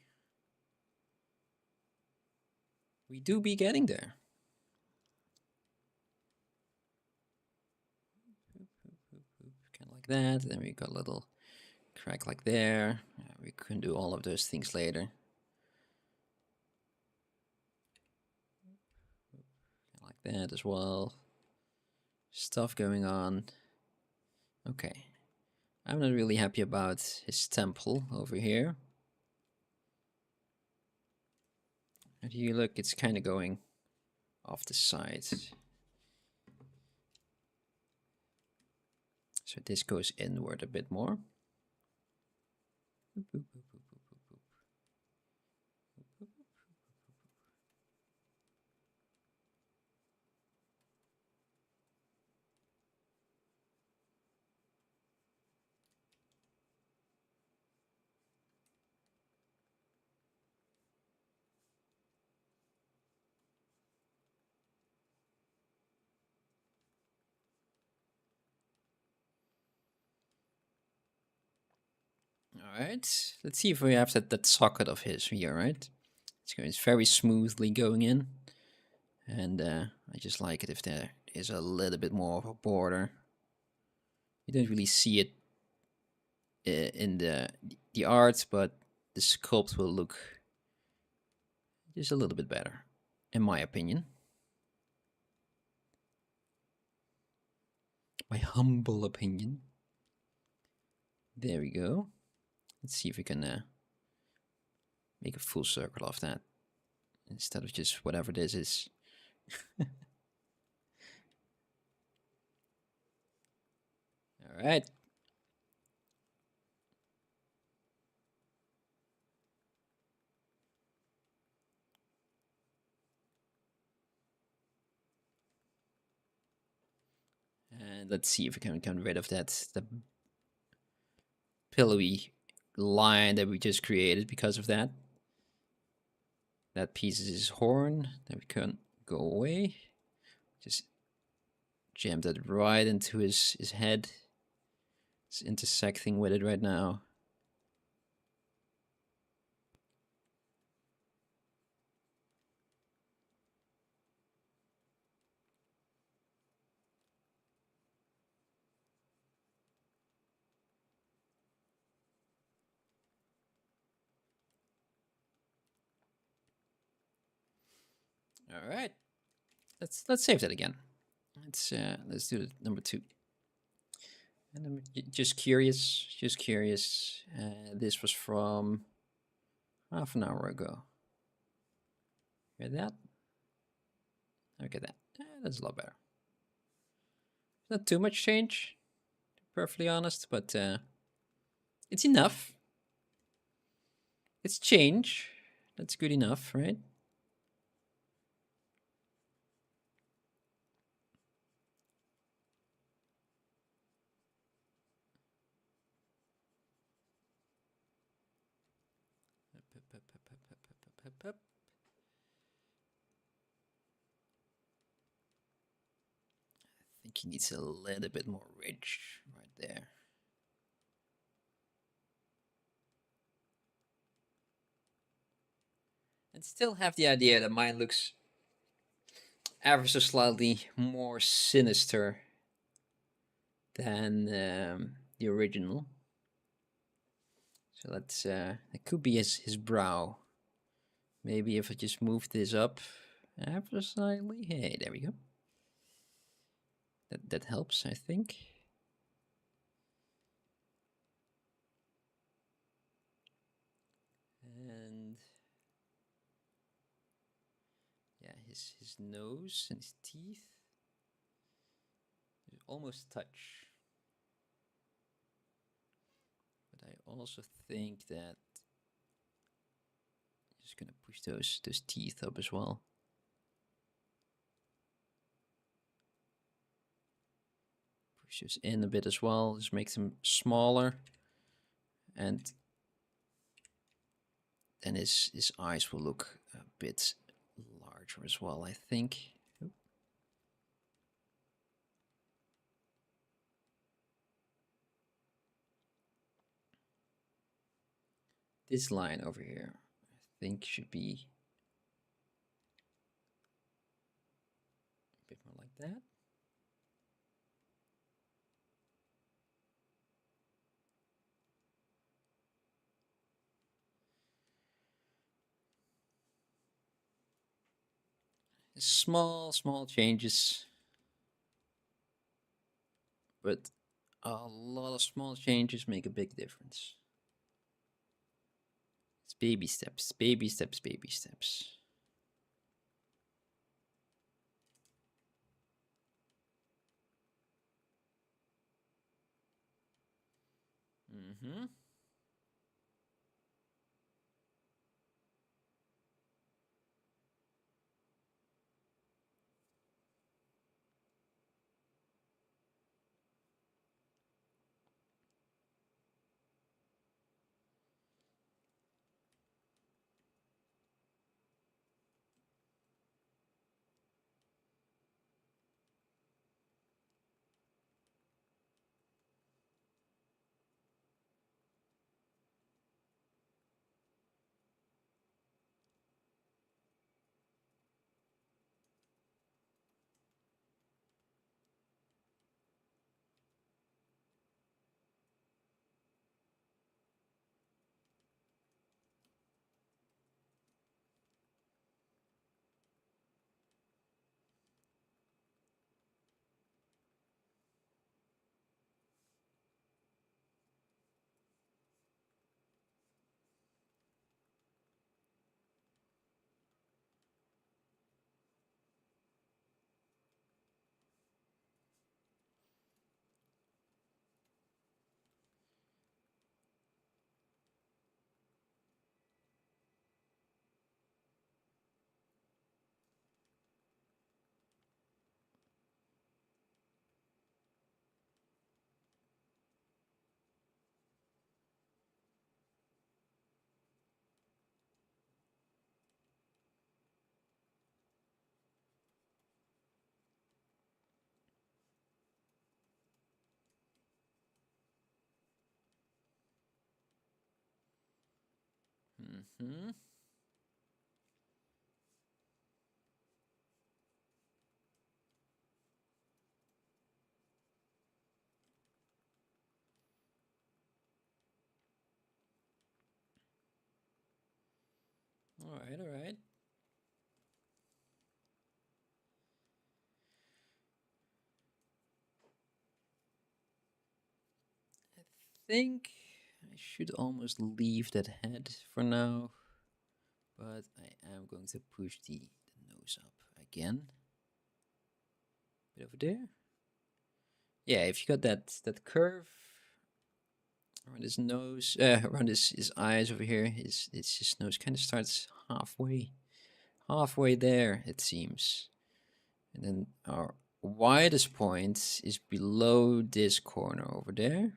We do be getting there. Kind of like that. Then we got a little crack like there. We can do all of those things later. Like that as well. Stuff going on. Okay. I'm not really happy about his temple over here. And you look, it's kind of going off the side. So this goes inward a bit more. All right, let's see if we have that socket of his here, right? It's very smoothly going in. And I just like it if there is a little bit more of a border. You don't really see it in the art, but the sculpt will look just a little bit better, in my opinion. My humble opinion. There we go. Let's see if we can make a full circle of that instead of just whatever this is. All right. And let's see if we can get rid of the pillowy line that we just created because of that. That piece is his horn. Then we can go away. Just jam that right into his head. It's intersecting with it right now. All right. Let's save that again. Let's do number 2. And I'm just curious. Just curious. This was from half an hour ago. Hear that? Look at that. That's a lot better. Not too much change, to be perfectly honest, but it's enough. It's change. That's good enough, right? I think he needs a little bit more ridge right there. And still have the idea that mine looks ever so slightly more sinister than the original. So let's, it could be his brow. Maybe if I just move this up ever slightly. Hey, there we go. That helps, I think. And yeah, his nose and his teeth almost touch. But I also think that I'm just gonna push those teeth up as well. Push those in a bit as well. Just make them smaller. And then his eyes will look a bit larger as well, I think. Oop. This line over here, I think, should be a bit more like that. Small changes, but a lot of small changes make a big difference. It's baby steps, baby steps, baby steps. Mm-hmm. Mm-hmm. All right, all right. think I should almost leave that head for now, but I am going to push the nose up again. Bit over there. Yeah, if you got that curve around his nose, around his eyes over here, his nose kind of starts halfway there, it seems. And then our widest point is below this corner over there.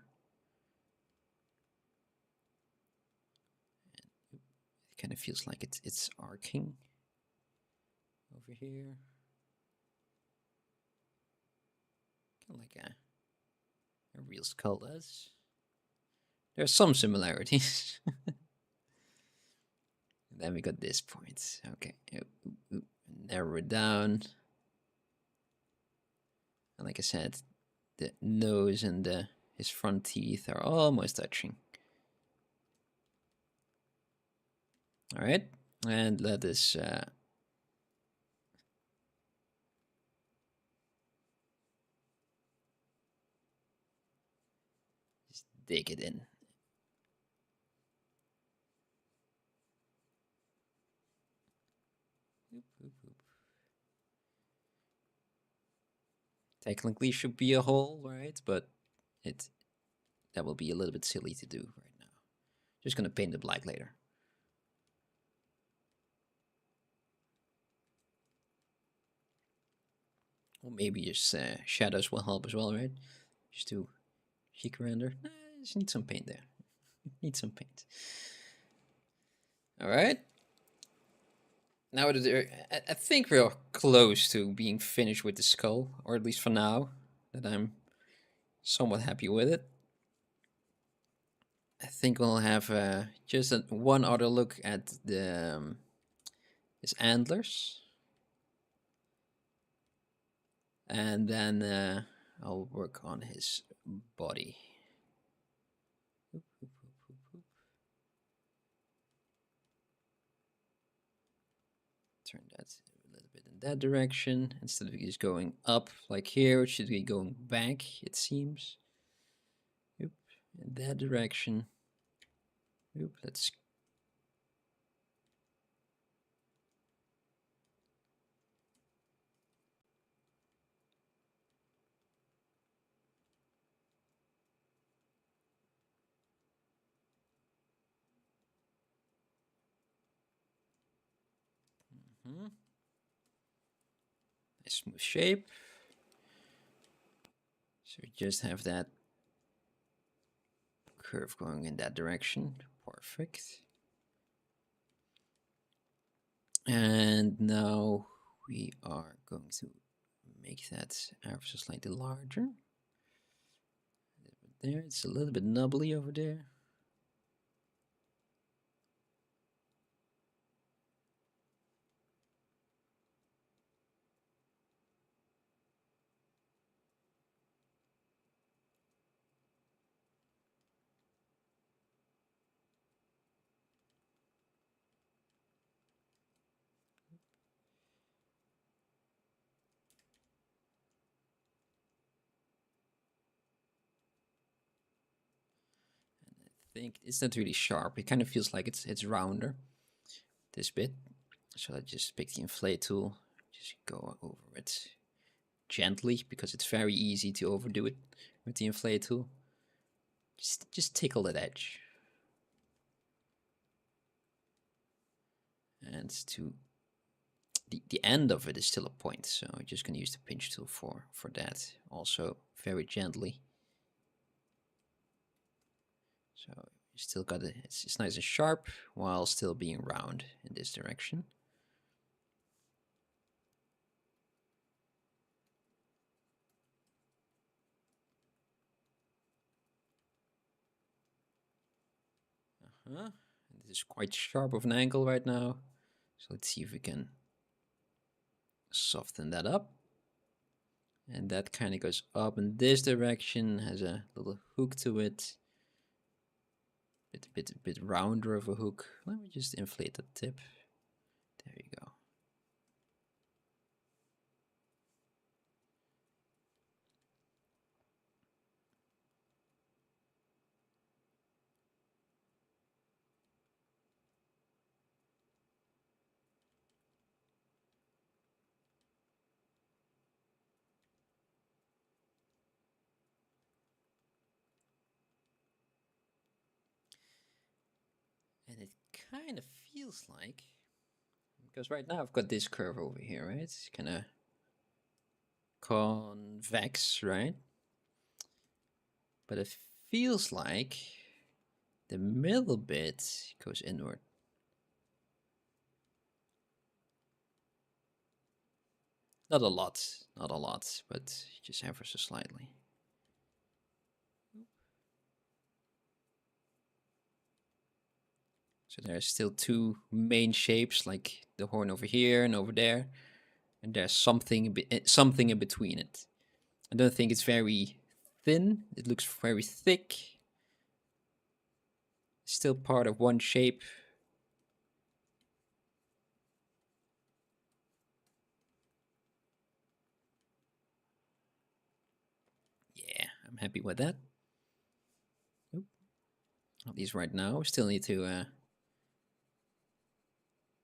It kind of feels like it's arcing over here. Kind of like a real skull does. There's some similarities. Then we got this point. Okay. Narrow it down. And like I said, the nose and his front teeth are almost touching. All right. And let us just dig it in. Technically should be a hole, right? But that will be a little bit silly to do right now. Just gonna paint it black later. Or maybe just shadows will help as well, right? Just to cheek render. Just need some paint there. Need some paint. All right. Now I think we're close to being finished with the skull, or at least for now, that I'm somewhat happy with it. I think we'll have just one other look at the his antlers, and then I'll work on his body. Turn that a little bit in that direction. Instead of just going up like here, it should be going back, it seems. Oop, in that direction. Oop, let's... Nice smooth shape. So we just have that curve going in that direction. Perfect. And now we are going to make that ever so slightly larger. There, it's a little bit nubbly over there. Think it's not really sharp. It kind of feels like it's rounder, this bit. So I just pick the inflate tool, just go over it gently, because it's very easy to overdo it with the inflate tool. Just tickle that edge. And to the end of it is still a point, so I'm just gonna use the pinch tool for that, also very gently. So you still got it, it's nice and sharp while still being round in this direction. And this is quite sharp of an angle right now. So let's see if we can soften that up. And that kind of goes up in this direction, has a little hook to it. Bit rounder of a hook. Let me just inflate the tip. There you go. And it kind of feels like, because right now I've got this curve over here, right? It's kind of convex, right? But it feels like the middle bit goes inward. Not a lot, but just ever so slightly. So there's still two main shapes, like the horn over here and over there, and there's something in between it. I don't think it's very thin. It looks very thick. Still part of one shape. Yeah, I'm happy with that. Oop. At least right now, we still need to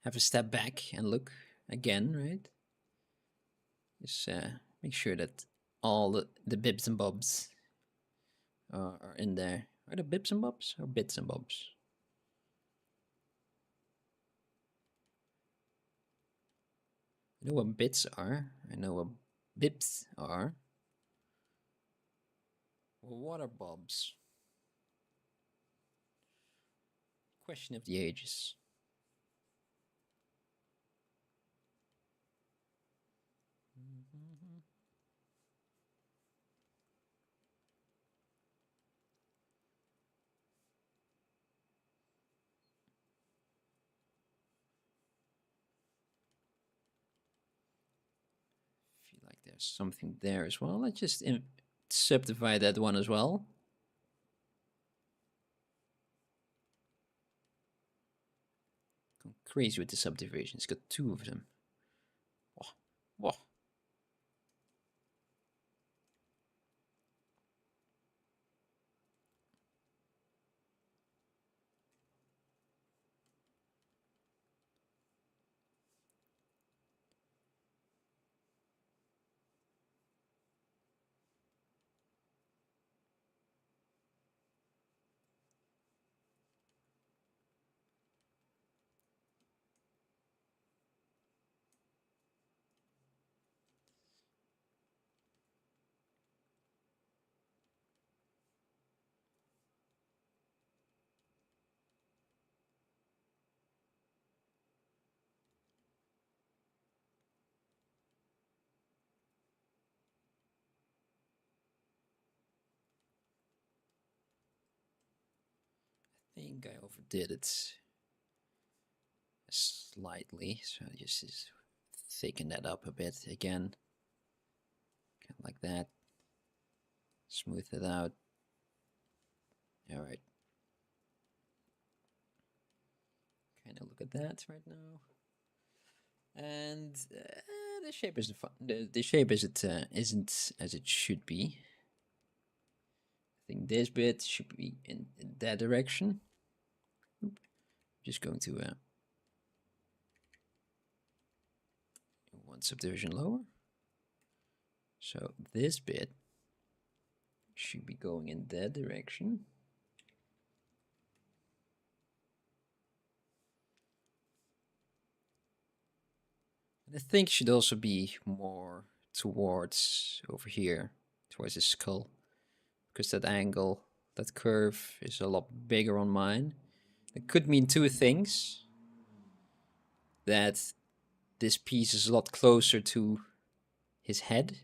have a step back and look again, right? Just make sure that all the bibs and bobs are in there. Are the bibs and bobs or bits and bobs? I know what bits are. I know what bibs are. Well, what are bobs? Question of the ages. Feel like there's something there as well. Let's just subdivide that one as well. Gone crazy with the subdivisions. Got two of them. Whoa. Whoa. I think I overdid it slightly, so I just thicken that up a bit again. Kind of like that. Smooth it out. All right. Kind of look at that right now. And the shape isn't fun. The shape isn't as it should be. I think this bit should be in that direction. Oop. Just going to one subdivision lower. So this bit should be going in that direction. And I think should also be more towards over here, towards the skull, because that angle, that curve is a lot bigger on mine. It could mean two things. That this piece is a lot closer to his head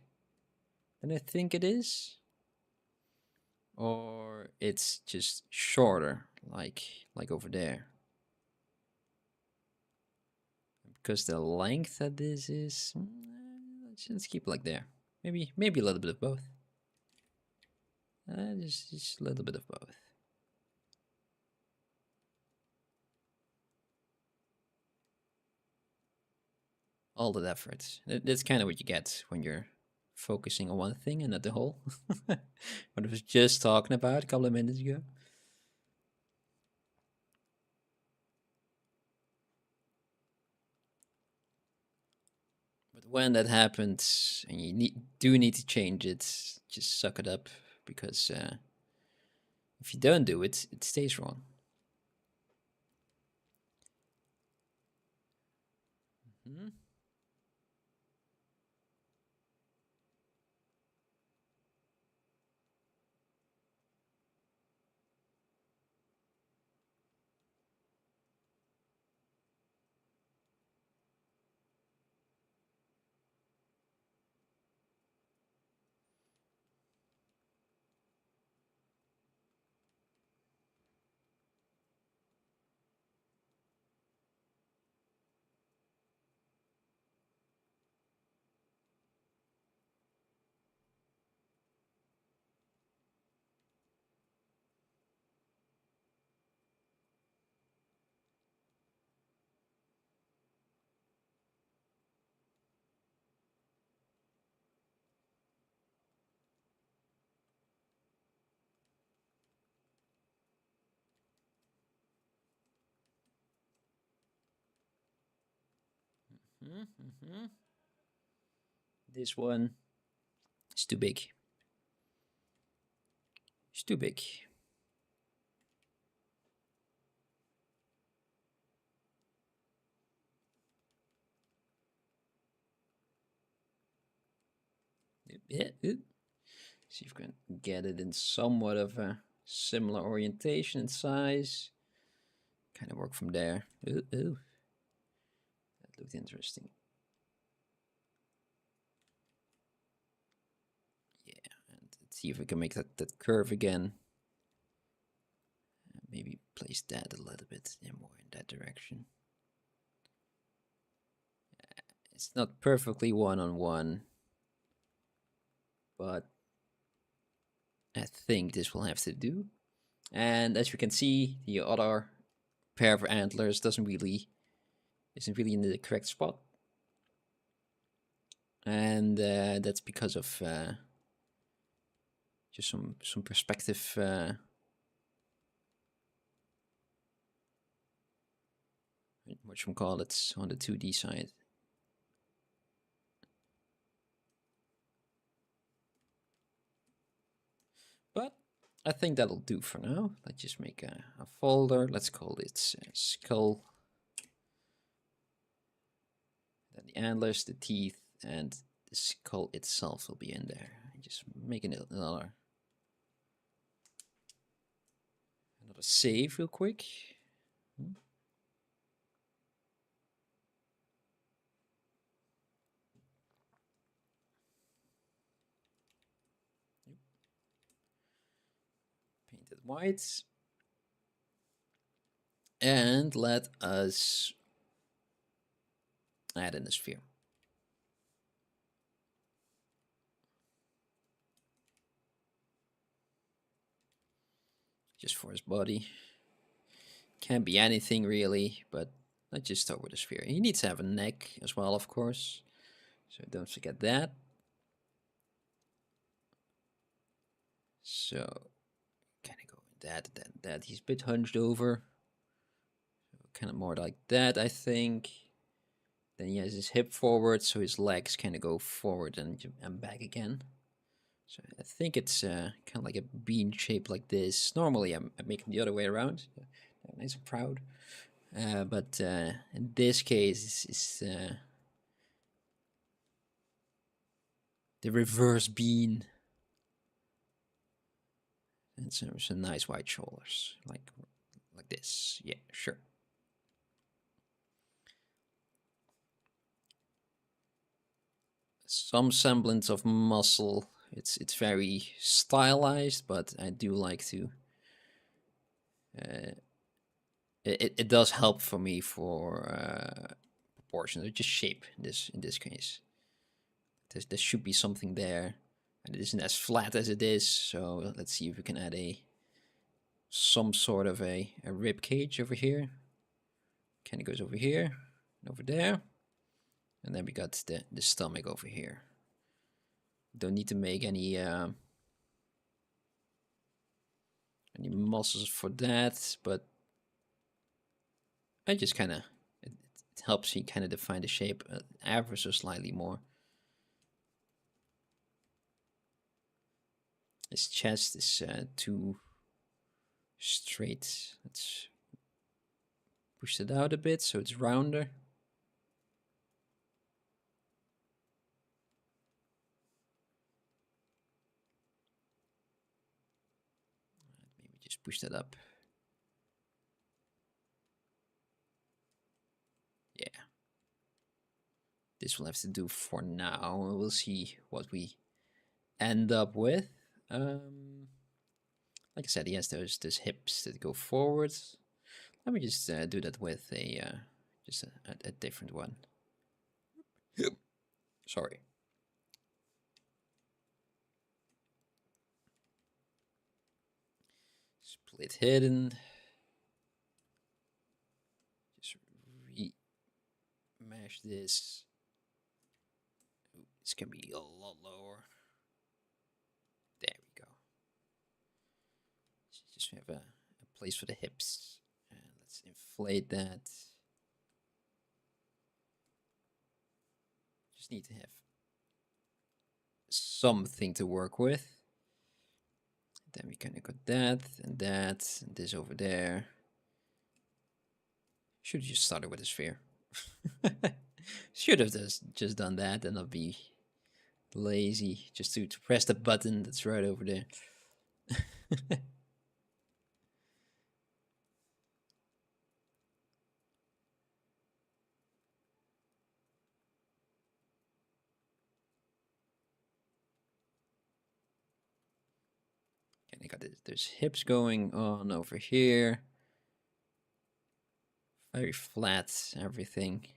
than I think it is. Or it's just shorter, like over there. Because the length that this is, let's keep it like there. Maybe a little bit of both. Just a little bit of both. All that effort. That's kind of what you get when you're focusing on one thing and not the whole. What I was just talking about a couple of minutes ago. But when that happens and you do need to change it, just suck it up, because if you don't do it, it stays wrong. Mm-hmm. Mm-hmm. This one is too big. It's too big. Yeah. See if we can get it in somewhat of a similar orientation and size. Kind of work from there. Ooh, ooh. That looked interesting. Yeah, and let's see if we can make that curve again. Maybe place that a little bit more in that direction. It's not perfectly one-on-one, but I think this will have to do. And as you can see, the other pair of antlers isn't really in the correct spot, and that's because of just some perspective. What should we call it on the 2D side? But I think that'll do for now. Let's just make a folder. Let's call it skull. Then the antlers, the teeth, and the skull itself will be in there. Just making it another save real quick. Painted white. And let us add in a sphere. Just for his body. Can't be anything really, but let's just start with a sphere. He needs to have a neck as well, of course. So don't forget that. So kind of go that, that. He's a bit hunched over. So kind of more like that, I think. Then he has his hip forward, so his legs kind of go forward and back again. So I think it's kind of like a bean shape like this. Normally I'm making the other way around. Nice and proud. But in this case, it's the reverse bean. And some nice wide shoulders, like this. Yeah, sure. Some semblance of muscle. It's very stylized, but I do like to. It does help for me for proportions, or just shape in this case. There should be something there, and it isn't as flat as it is. So let's see if we can add some sort of a rib cage over here. Kind of goes over here and over there, and then we got the stomach over here. Don't need to make any muscles for that, but I just kind of it helps me kind of define the shape ever so slightly more. His chest is too straight. Let's push it out a bit so it's rounder. push that up. Yeah. This will have to do for now. We'll see what we end up with. Like I said, he has those hips that go forwards. Let me just do that with a different one. Sorry. Split hidden. Just remesh this. Ooh, this can be a lot lower. There we go. Just have a place for the hips. And let's inflate that. Just need to have something to work with. Then we kind of got that, and this over there. Should have just started with a sphere. Should have just done that and not be lazy just to press the button that's right over there. And I got there's hips going on over here. Very flat, everything.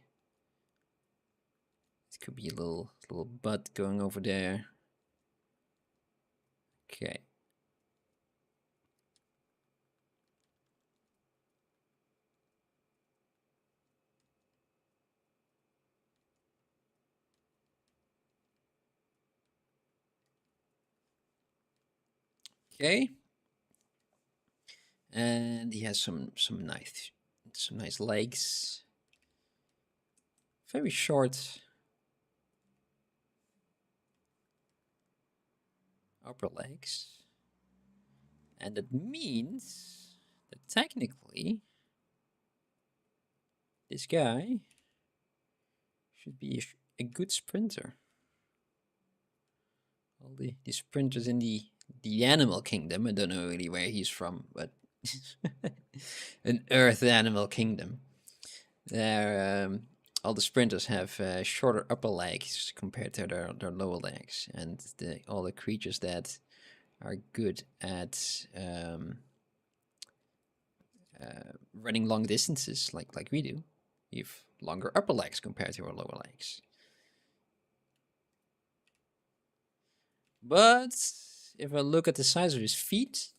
It could be a little butt going over there. Okay. Okay. And he has some nice legs. Very short upper legs. And that means that technically this guy should be a good sprinter. All the sprinters in the animal kingdom, I don't know really where he's from, but an earth animal kingdom. There, all the sprinters have shorter upper legs compared to their lower legs, and all the creatures that are good at running long distances, like we do, you've longer upper legs compared to our lower legs. But if I look at the size of his feet,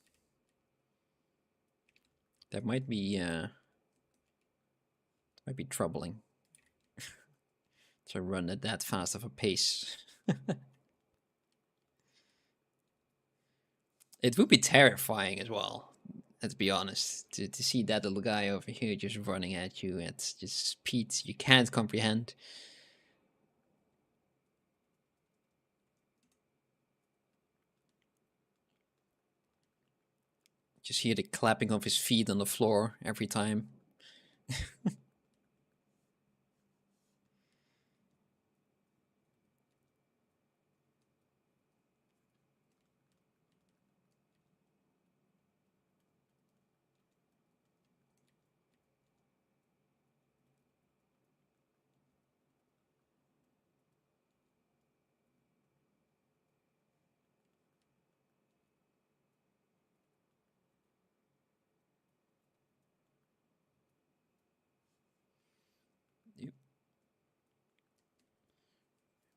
that might be troubling to run at that fast of a pace. It would be terrifying as well, let's be honest, to see that little guy over here just running at you at just speeds you can't comprehend. Just hear the clapping of his feet on the floor every time.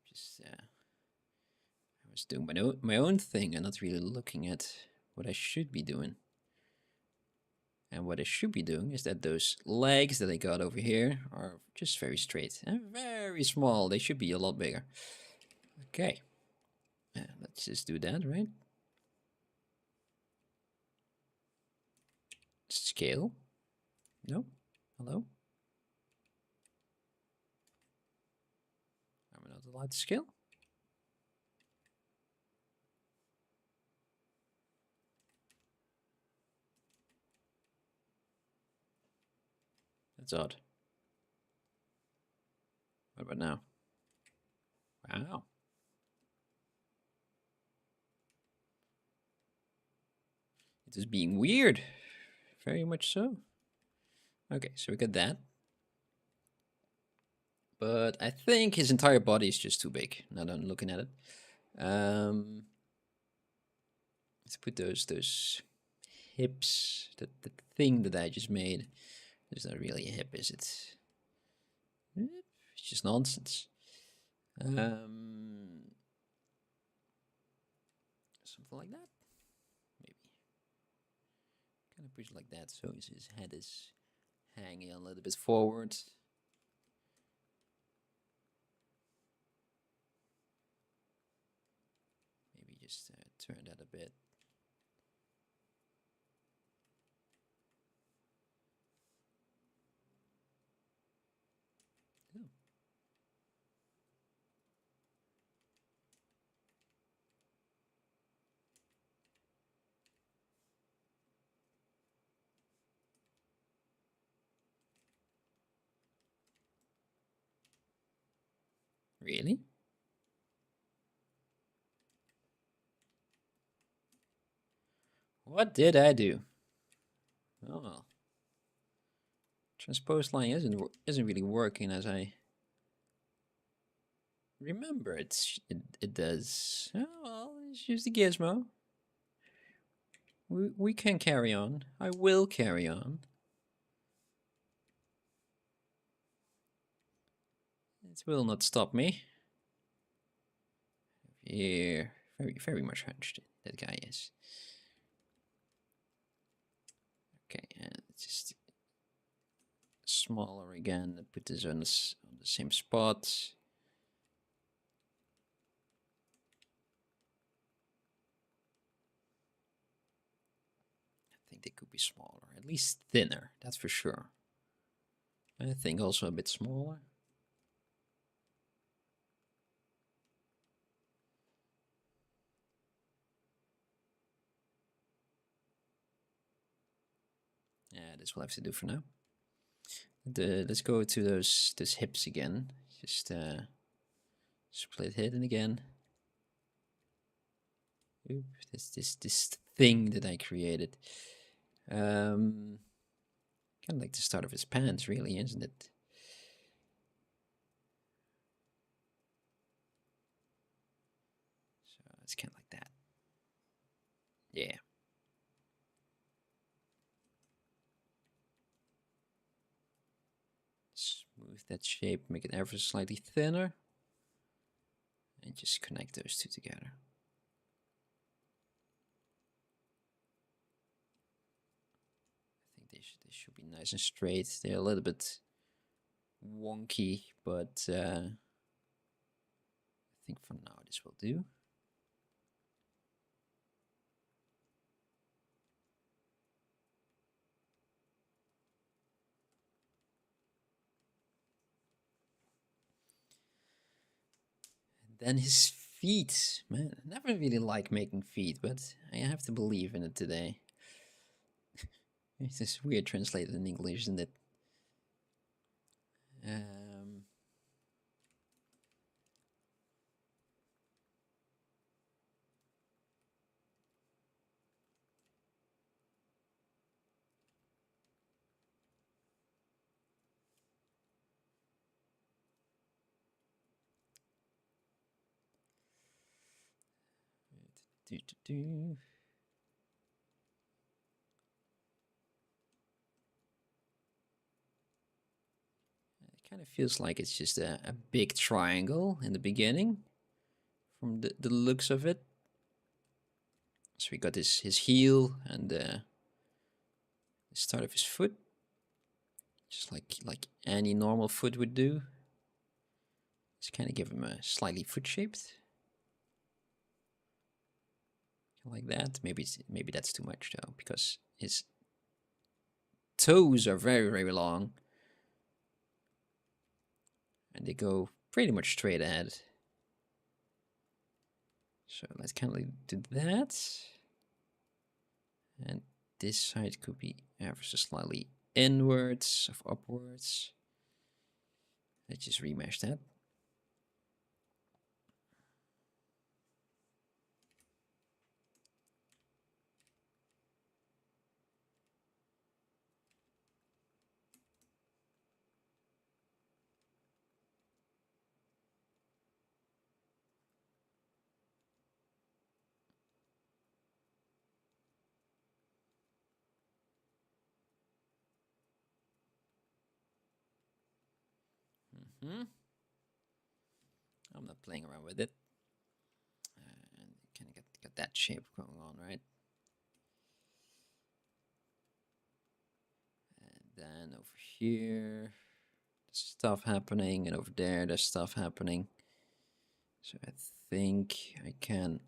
Just I was doing my own thing and not really looking at what I should be doing. And what I should be doing is that those legs that I got over here are just very straight and very small. They should be a lot bigger. Okay. Let's just do that, right? Scale. No? Hello? Am I not allowed to scale? That's odd. What about now? Wow. It is being weird. Very much so. Okay, so we got that. But I think his entire body is just too big, now that I'm looking at it. Let's put those hips, that thing that I just made. It's not really a hip, is it? It's just nonsense. Something like that, maybe. Kind of push it like that, so his head is hanging a little bit forward. Maybe just turn that a bit. Oh. Really? What did I do? Oh well. Transpose line isn't really working as I remember it does. Oh well, let's use the gizmo. We can carry on. I will carry on. It will not stop me. Here, very much hunched. That guy is. Okay, and just smaller again. Put this on the same spot. I think they could be smaller, at least thinner. That's for sure. I think also a bit smaller. Yeah, this will have to do for now. Let's go to those hips again. Just split hidden again. Oop, this thing that I created. Kind of like the start of his pants, really, isn't it? So it's kind of like that. Yeah. Smooth that shape, make it ever slightly thinner. And just connect those two together. I think they should be nice and straight. They're a little bit wonky, but I think for now this will do. Then his feet, man, I never really like making feet, but I have to believe in it today. It's this weird translated in English, isn't it? It kind of feels like it's just a big triangle in the beginning from the looks of it. So we got his heel and the start of his foot, just like any normal foot would do. Just kind of give him a slightly foot shaped, like that. Maybe that's too much though, because his toes are very long, and they go pretty much straight ahead. So let's kind of do that. And this side could be ever so slightly inwards or upwards. Let's just remesh that. I'm not playing around with it. And kind of get that shape going on, right? And then over here, there's stuff happening, and over there's stuff happening. So I think I can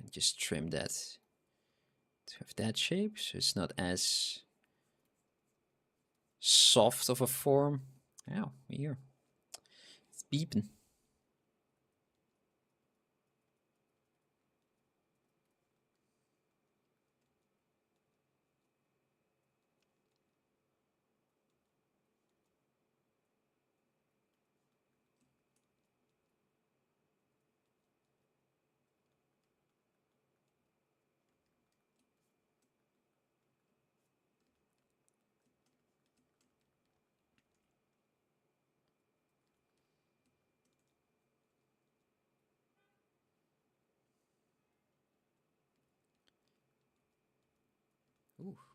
just trim that to have that shape, so it's not as soft of a form. Ow, here. It's beeping.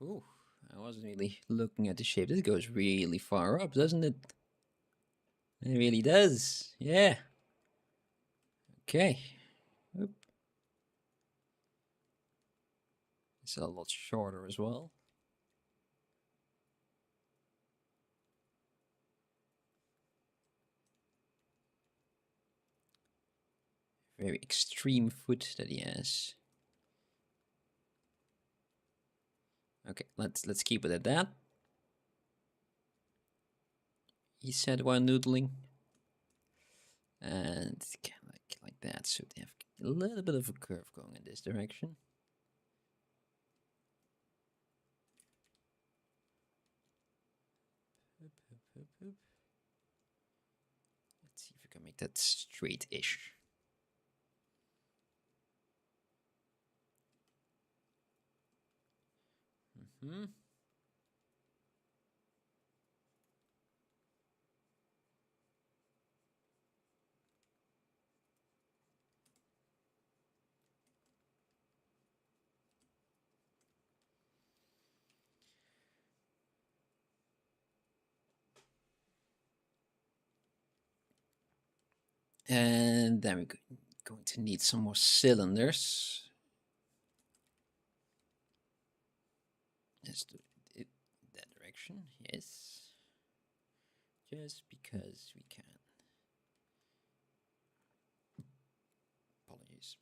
Ooh, I wasn't really looking at the shape. This goes really far up, doesn't it? It really does. Yeah. Okay. Oop. It's a lot shorter as well. Very extreme foot that he has. Okay, let's keep it at that. He said while noodling. And kind of like that, so they have a little bit of a curve going in this direction. Let's see if we can make that straight-ish. And then we're going to need some more cylinders. Let's do it that direction, yes. Just because we can. Apologies.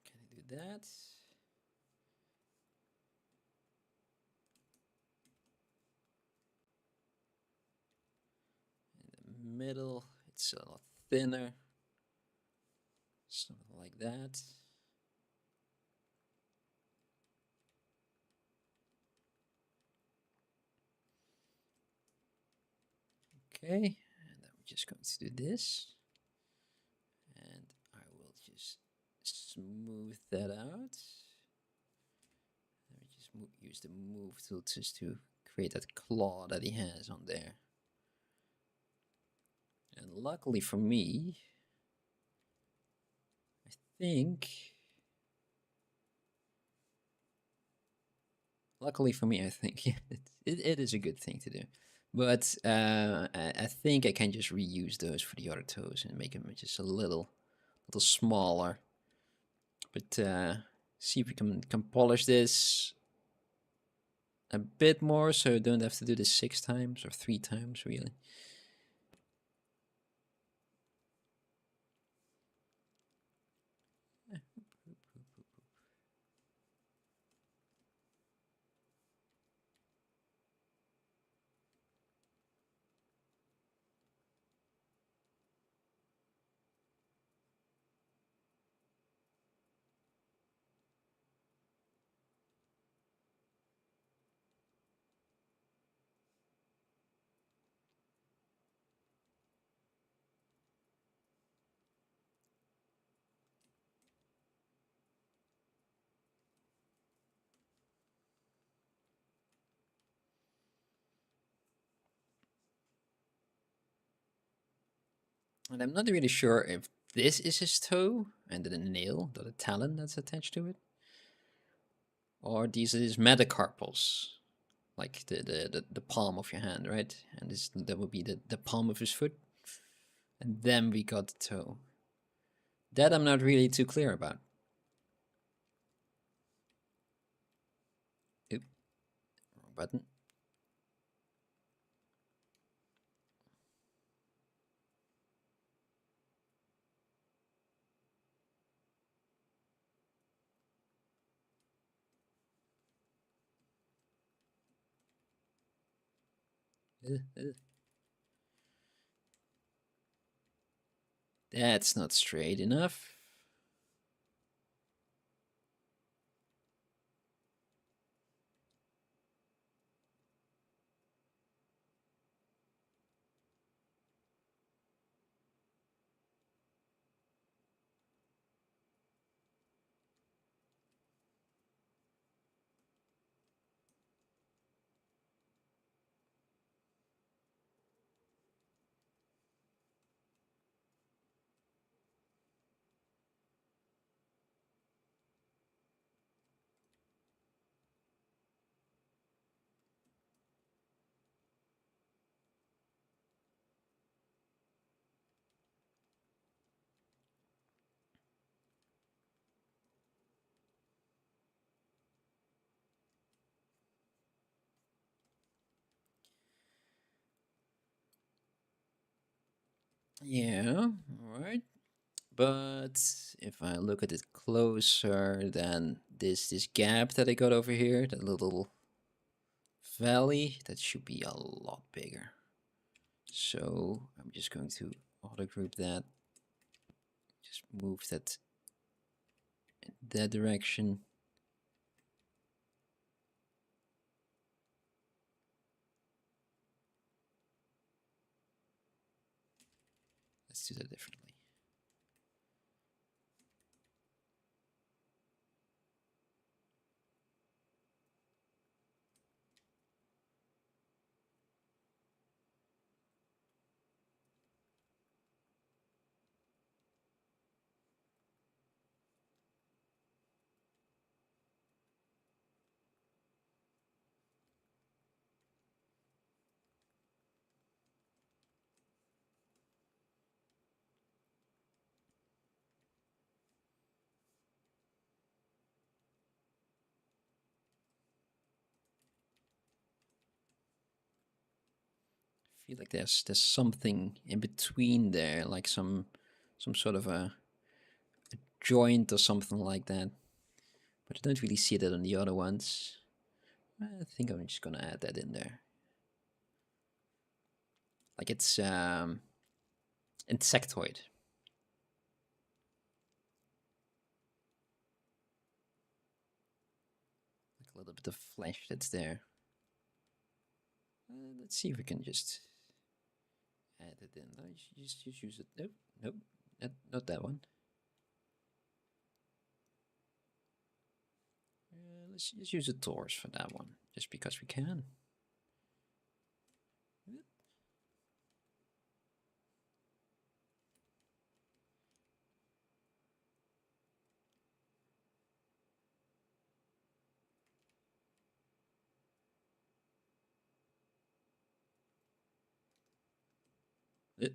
Can I do that? In the middle, it's a lot thinner. Something like that. Okay, and then we're just going to do this. And I will just smooth that out. Let me just use the move tool just to create that claw that he has on there. And luckily for me, I think... Luckily for me, I think it is a good thing to do. But I think I can just reuse those for the other toes and make them just a little smaller. But see if we can polish this a bit more, so I don't have to do this 6 times or 3 times, really. And I'm not really sure if this is his toe and then a nail, the talon that's attached to it, or these are his metacarpals, like the palm of your hand, right? And this that would be the palm of his foot. And then we got the toe. That I'm not really too clear about. Oop, wrong button. That's not straight enough. Yeah, all right. But if I look at it closer, then this gap that I got over here, that little valley, that should be a lot bigger. So I'm just going to auto group that. Just move that in that direction. Let's do that differently. I feel like there's something in between there, like some sort of a joint or something like that. But I don't really see that on the other ones. I think I'm just gonna add that in there. Like it's insectoid. Like a little bit of flesh that's there. Let's see if we can just add it in. Just use it. Nope, nope, not that one. Let's just use a torus for that one, just because we can. Yeah.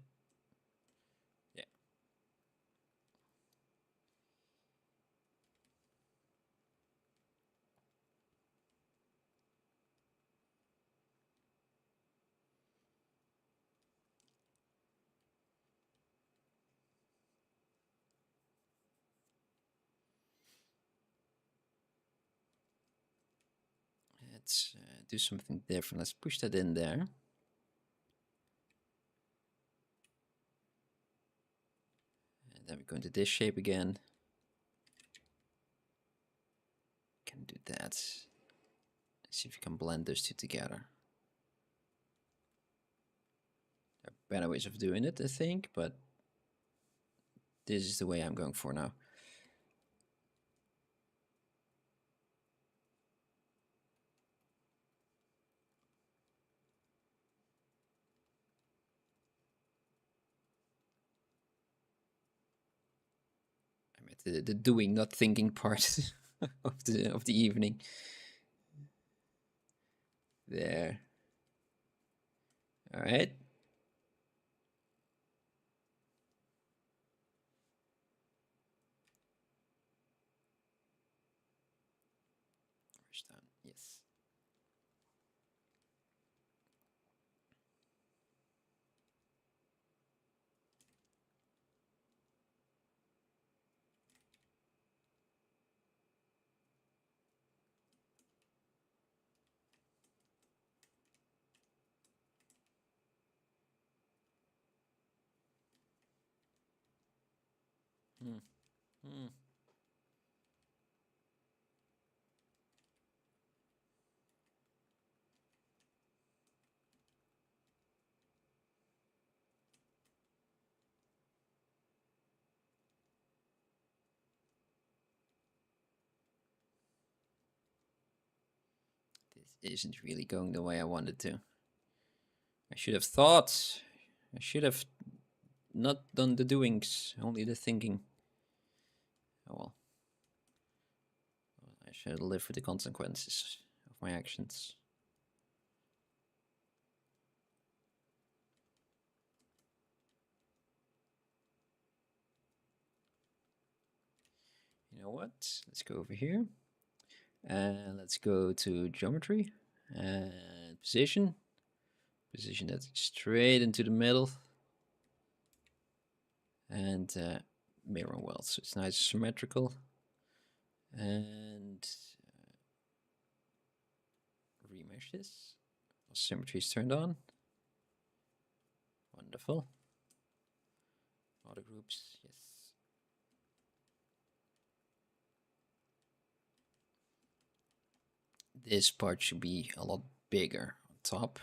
Let's do something different. Let's push that in there. And then we go into this shape again. Can do that. Let's see if we can blend those two together. There are better ways of doing it, I think, but this is the way I'm going for now. right, the doing, not thinking part of the evening. There. All right. Done. Yes. Hmm. Hmm. This isn't really going the way I wanted to. I should have thought. I should have not done the doings, only the thinking. Oh well. I should live with the consequences of my actions. You know what? Let's go over here. And let's go to geometry and position. Position that straight into the middle. And mirror well, so it's nice symmetrical. And remesh this. Symmetry is turned on. Wonderful. Auto groups, yes. This part should be a lot bigger on top.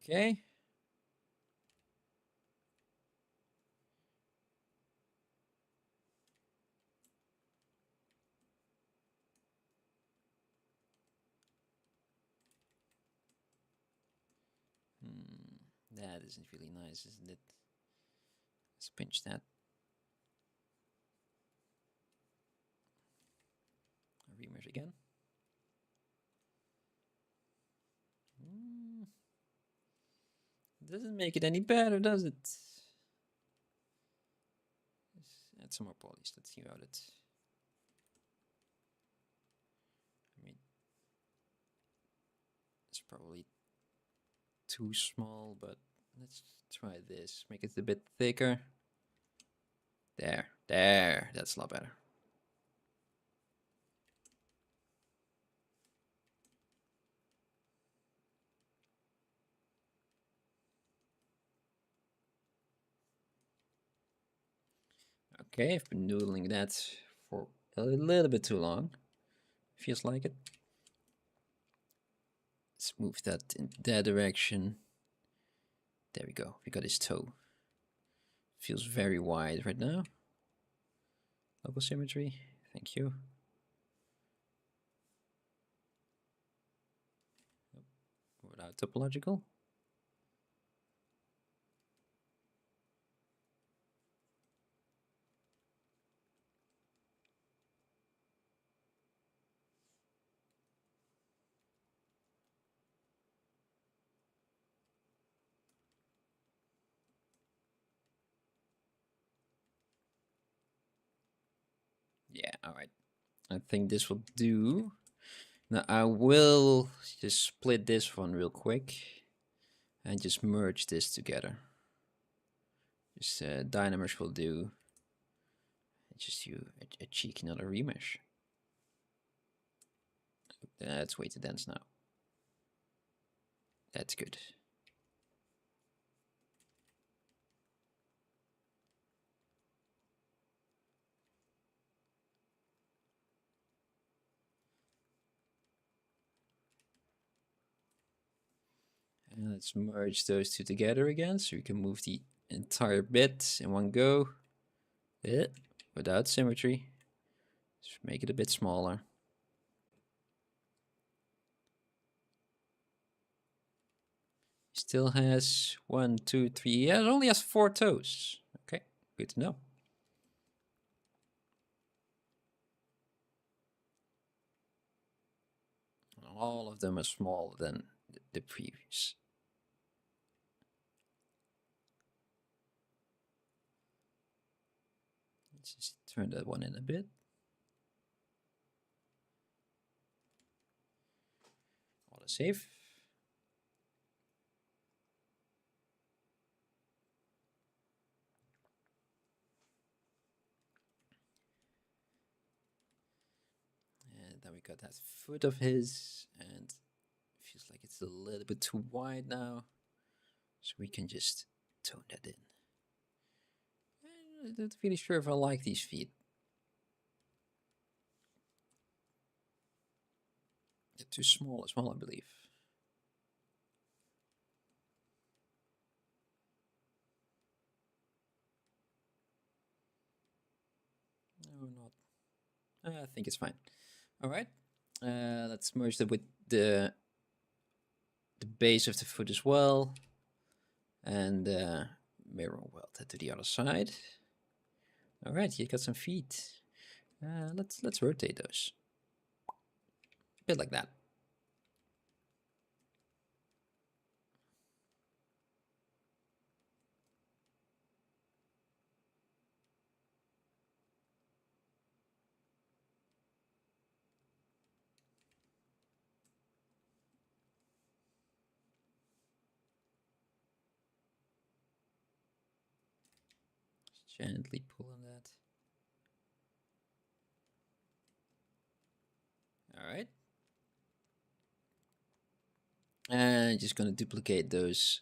Okay. That isn't really nice, isn't it? Let's pinch that. Remesh again. Doesn't make it any better, does it? Let's add some more polys. Let's see about it. I mean, it's probably too small, but let's try this. Make it a bit thicker. There, that's a lot better. Okay, I've been noodling that for a little bit too long. Feels like it. Let's move that in that direction. There we go. We got his toe. Feels very wide right now. Local symmetry. Thank you. Without topological. Yeah, all right. I think this will do. Now I will just split this one real quick and just merge this together. Just Dynamesh will do. Just you a cheeky another remesh. That's way too dense now. That's good. And let's merge those two together again so we can move the entire bit in one go. Without symmetry. Just make it a bit smaller. Still has 1, 2, 3. Yeah, it only has 4 toes. Okay, good to know. All of them are smaller than the previous. Let's just turn that one in a bit. Autosave. And then we got that foot of his, and it feels like it's a little bit too wide now. So we can just tone that in. I'm not really sure if I like these feet. They're too small as well, I believe. No, not. I think it's fine. All right. Let's merge that with the base of the foot as well, and mirror weld that to the other side. All right, you got some feet. Let's rotate those a bit like that. Just gently pull on that. All right. And just gonna duplicate those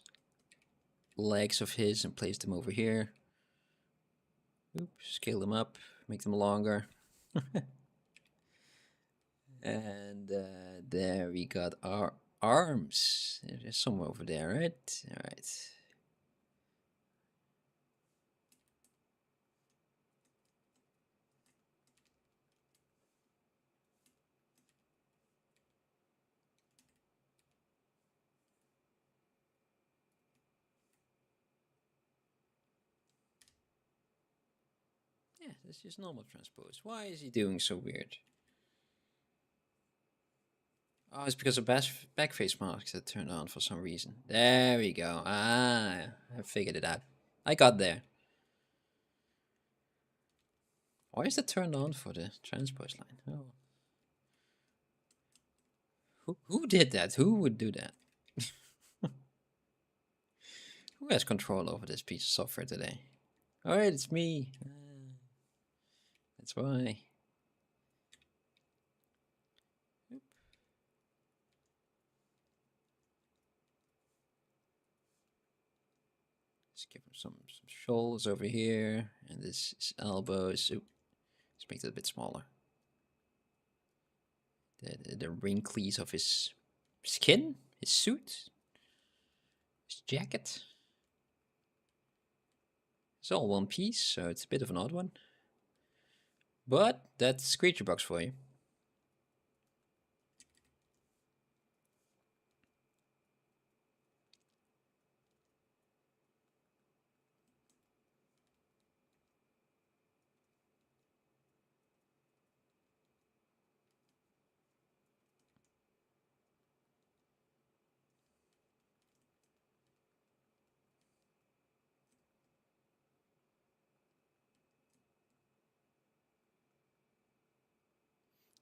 legs of his and place them over here. Oops, scale them up, make them longer. And there we got our arms. There's somewhere over there, right? All right. Yeah, this is normal transpose. Why is he doing so weird? Oh, it's because of back face masks that turned on for some reason. There we go. Ah, I figured it out. I got there. Why is that turned on for the transpose line? Oh. Who did that? Who would do that? Who has control over this piece of software today? Alright, it's me. That's why. Oop. Let's give him some shoulders over here, and this is elbows. Oop. Let's make that a bit smaller. The wrinkles of his skin, his suit, his jacket. It's all one piece, so it's a bit of an odd one. But that's CREATUREBOX for you.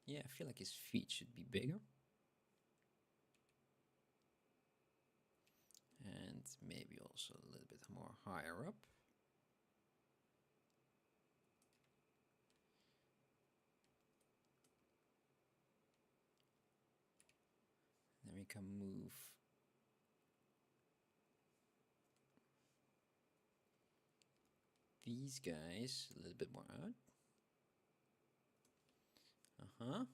Yeah, I feel like his feet should be bigger. And maybe also a little bit more higher up. Then we can move these guys a little bit more out. Uh-huh.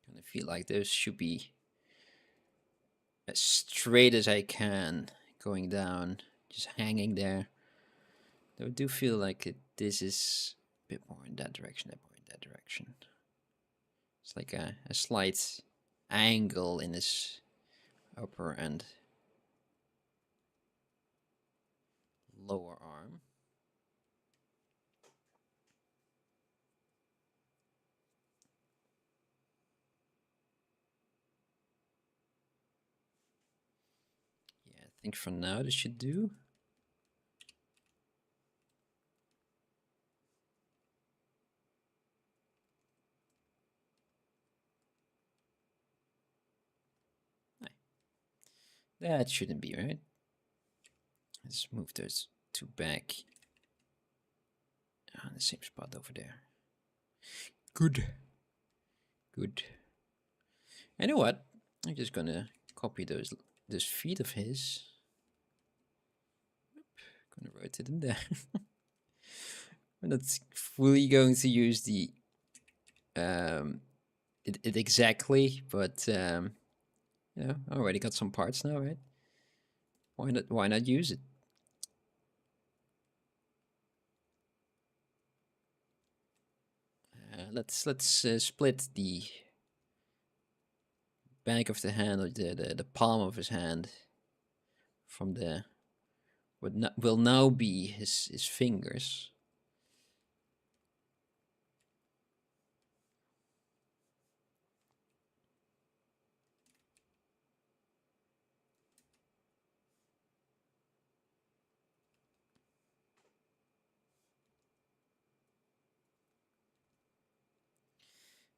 Kind of feel like those should be as straight as I can going down, just hanging there. Though I do feel like this is a bit more in that direction, a bit more in that direction. It's like a slight angle in his upper and lower arm. Yeah, I think for now this should do. That shouldn't be right. Let's move those two back on the same spot over there. Good. Good. You know what? I'm just gonna copy those feet of his. Gonna rotate them there. We're not fully going to use the it exactly, but you know, I already got some parts now, right? Why not use it? Let's split the back of the hand, or the palm of his hand, from the what will now be his fingers.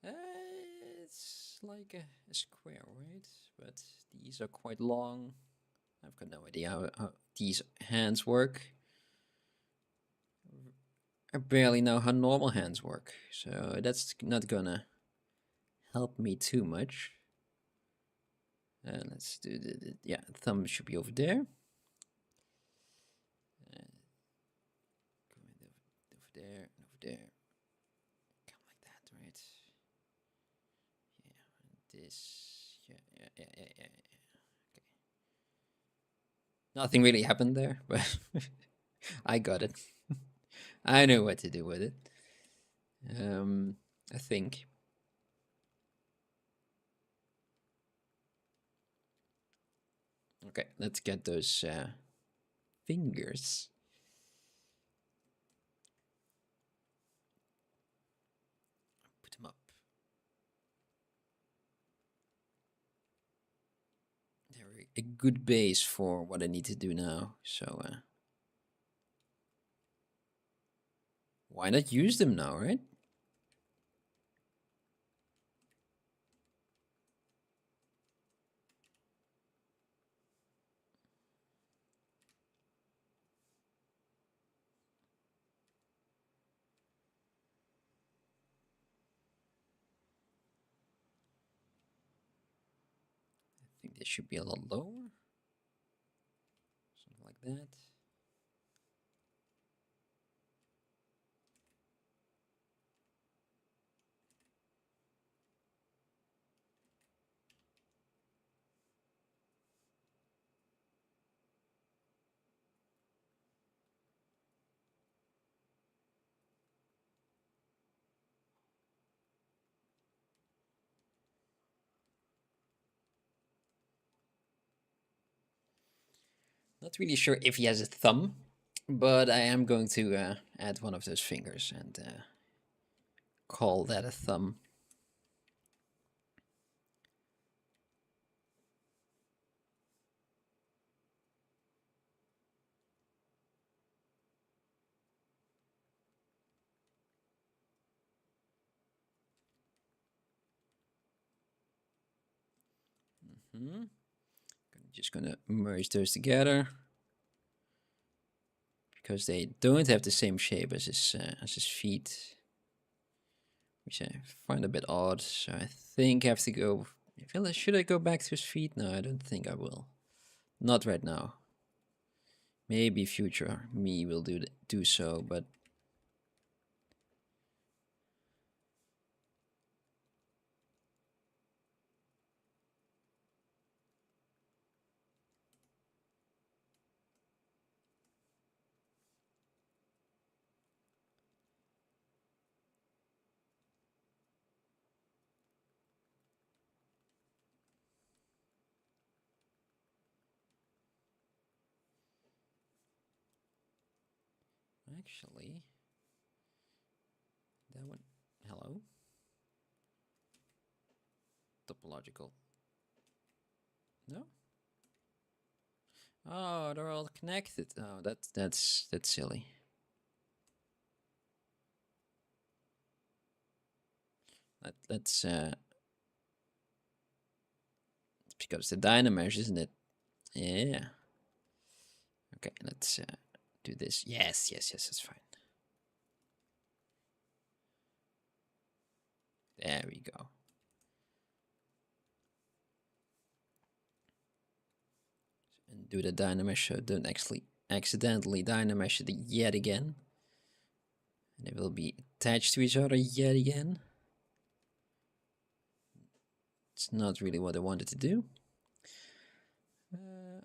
Uh, it's like a square, right? But these are quite long. I've got no idea how these hands work. I barely know how normal hands work, so that's not gonna help me too much. Let's do yeah, thumb should be over there. Over there, over there. Come like that, right? Yeah, this. Yeah. Okay. Nothing really happened there, but I got it. I know what to do with it. I think. Okay, let's get those fingers. Put them up. They're a good base for what I need to do now. So why not use them now, right? I think they should be a lot lower. Something like that. Not really sure if he has a thumb, but I am going to add one of those fingers and call that a thumb. Just gonna merge those together because they don't have the same shape as his feet, which I find a bit odd. So I think I have to go. Should I go back to his feet? No, I don't think I will. Not right now. Maybe future me will do so, but actually, that one. Hello, topological. No. Oh, they're all connected. Oh, that's silly. Let's because the dynamesh, isn't it? Yeah. Okay, let's do this. Yes, that's fine. There we go. And do the dynamesh so don't actually accidentally dynamesh it yet again. And they will be attached to each other yet again. It's not really what I wanted to do.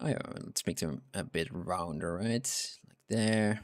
Oh yeah, let's make them a bit rounder, right? Like there.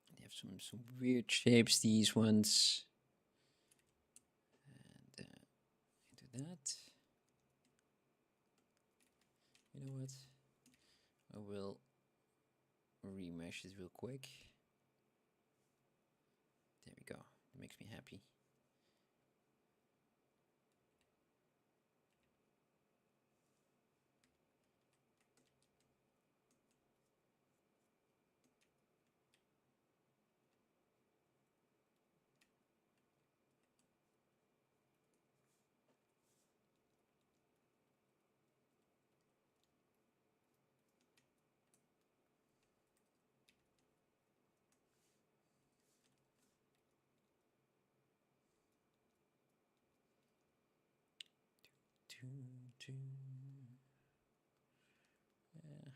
They have some weird shapes, these ones. And do that. You know what? I will remesh it real quick. There we go. It makes me happy. Yeah.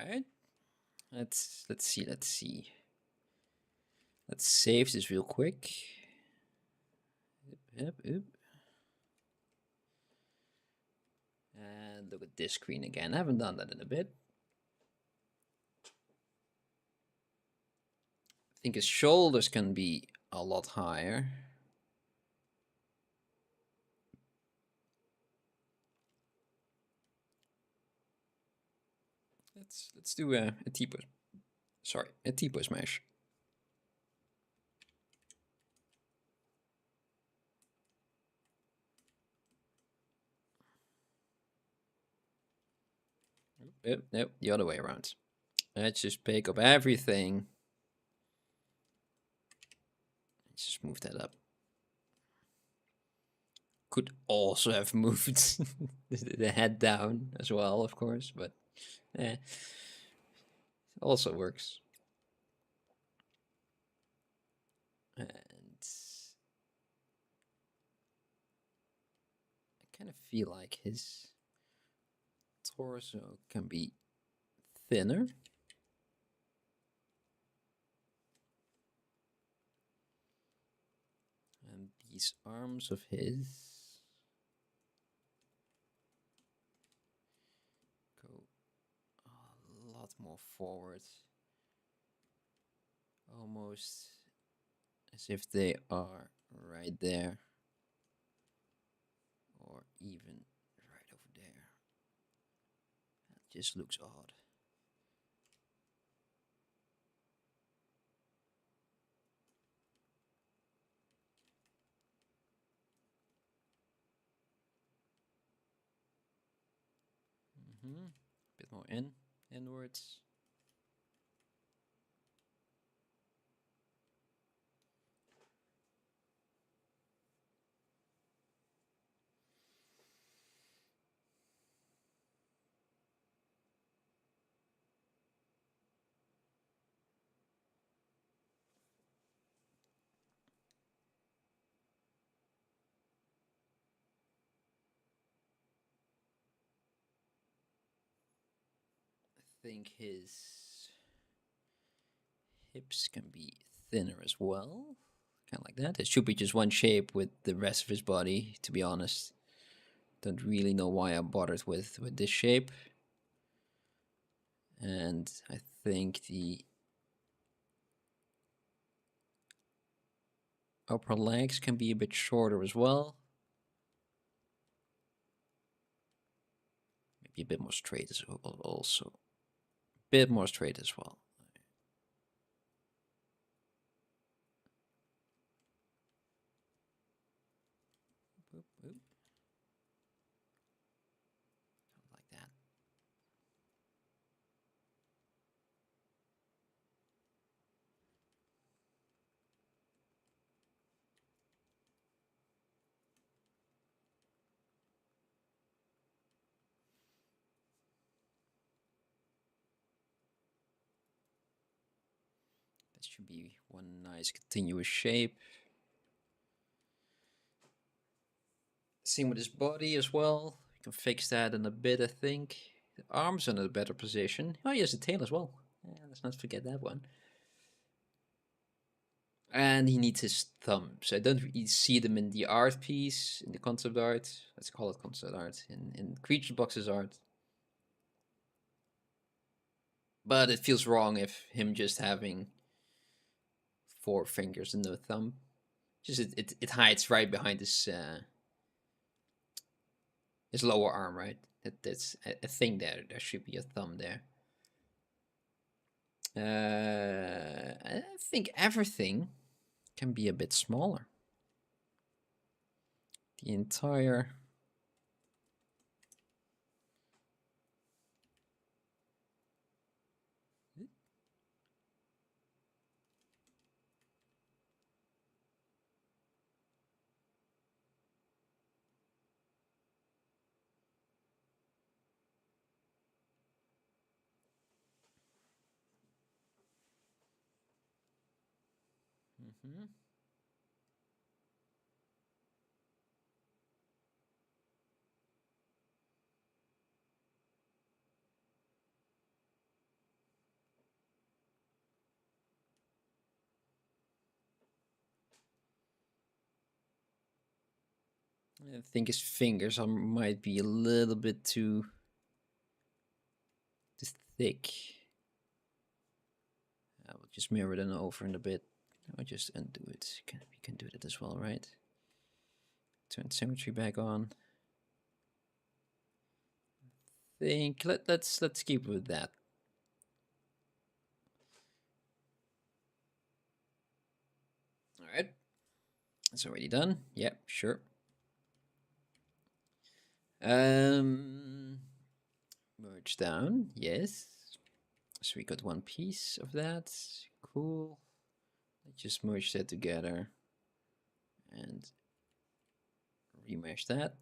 right. Let's see. Let's save this real quick. Yep. And look at this screen again. I haven't done that in a bit. I think his shoulders can be a lot higher. Let's do a T-push. Sorry, a T-push smash. Nope, the other way around. Let's just pick up everything. Let's just move that up. Could also have moved the head down as well, of course, but also works. And I kind of feel like his torso can be thinner. And these arms of his go a lot more forward. Almost as if they are right there. Or even right over there. That just looks odd. A bit more inwards. I think his hips can be thinner as well. Kind of like that. It should be just one shape with the rest of his body, to be honest. Don't really know why I bothered with this shape. And I think the upper legs can be a bit shorter as well. Maybe a bit more straight as well also. A bit more straight as well. Like that. That should be one nice continuous shape. Same with his body as well. You can fix that in a bit, I think. The arms are in a better position. Oh, he has a tail as well. Yeah, let's not forget that one. And he needs his thumbs. I don't really see them in the art piece, in the concept art. Let's call it concept art, in CREATUREBOX's art. But it feels wrong if him just having 4 fingers and no thumb. Just it hides right behind his lower arm, right? That's a thing there. There should be a thumb there. I think everything can be a bit smaller. The entire I think his fingers might be a little bit too thick. I will just mirror them over in a bit. I'll just undo it. We can do that as well, right? Turn symmetry back on. Think let's keep with that. All right, it's already done. Yep, sure. Merge down, yes. So we got one piece of that. Cool. Let's just merge that together and remesh that.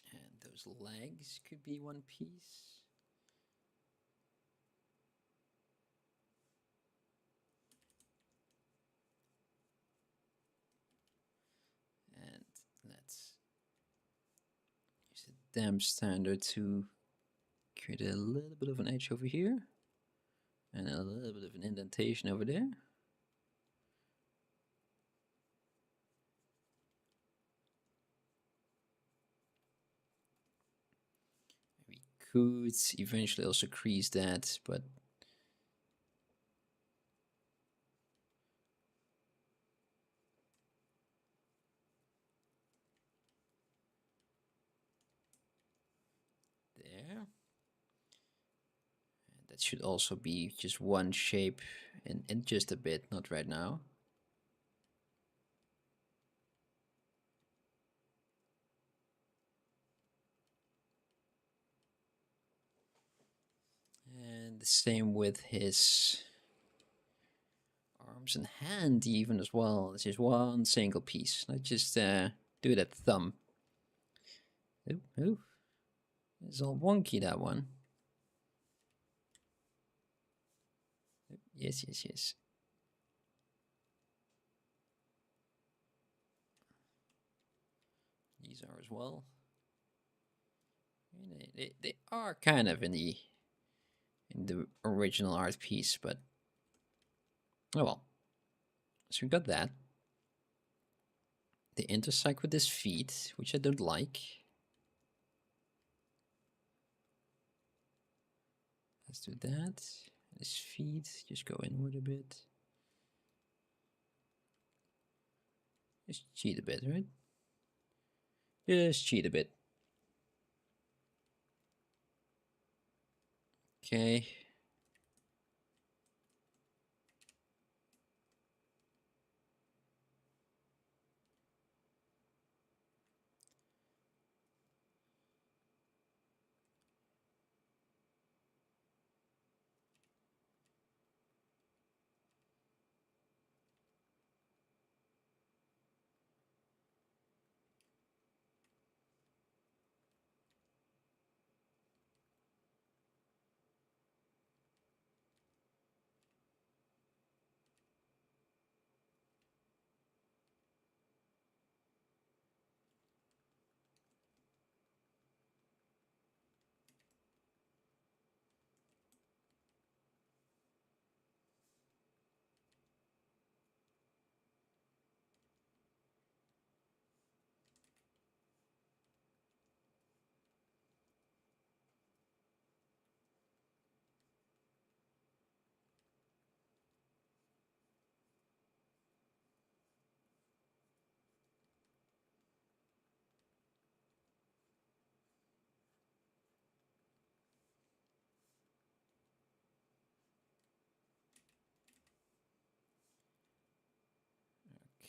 And those legs could be one piece. And let's use the damp standard to create a little bit of an edge over here. And a little bit of an indentation over there. We could eventually also crease that, but there. And that should also be just one shape in just a bit, not right now. And the same with his arms and hand even as well. This is one single piece. Let's just do that thumb. Oh, it's all wonky, that one. Yes, yes, yes. These are as well. They are kind of in the original art piece, but oh well. So we got that. They intersect with his feet, which I don't like. Let's do that. His feet, just go inward a bit. Just cheat a bit, right? Just cheat a bit. Okay.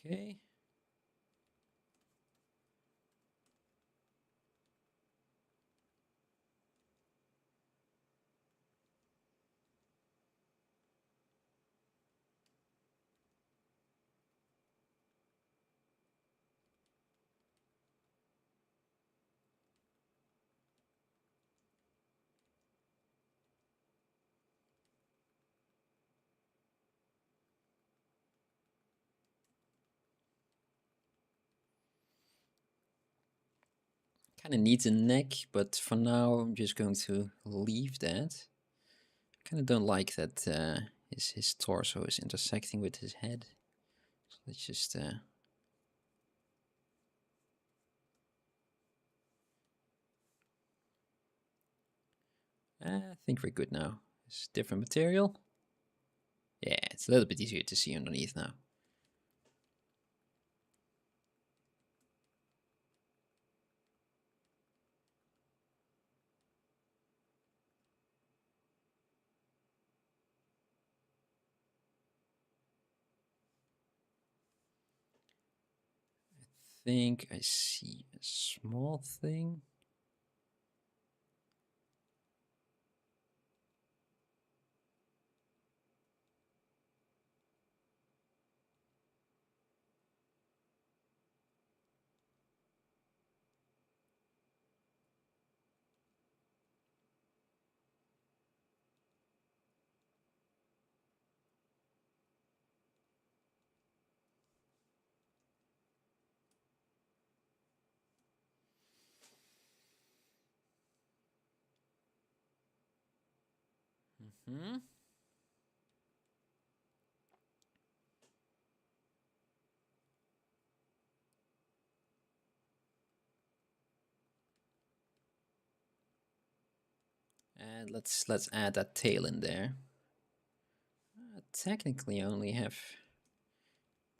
Okay. Kind of needs a neck, but for now I'm just going to leave that. Kind of don't like that his torso is intersecting with his head. So let's just I think we're good now. It's different material. Yeah, it's a little bit easier to see underneath now. I think I see a small thing. Hmm. And let's add that tail in there. Technically, I only have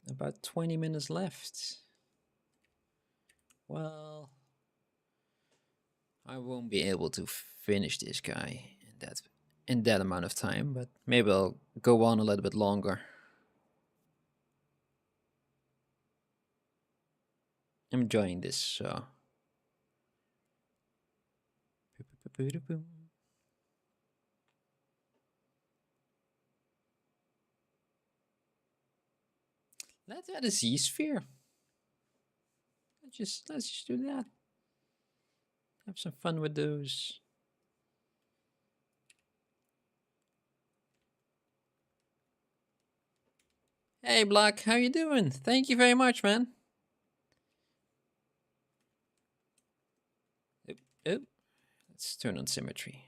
about 20 minutes left. Well, I won't be able to finish this guy in that amount of time, but maybe I'll go on a little bit longer. I'm enjoying this, so. Let's add a Z-sphere. Let's just do that. Have some fun with those. Hey Black, how you doing? Thank you very much, man. Oh, let's turn on symmetry.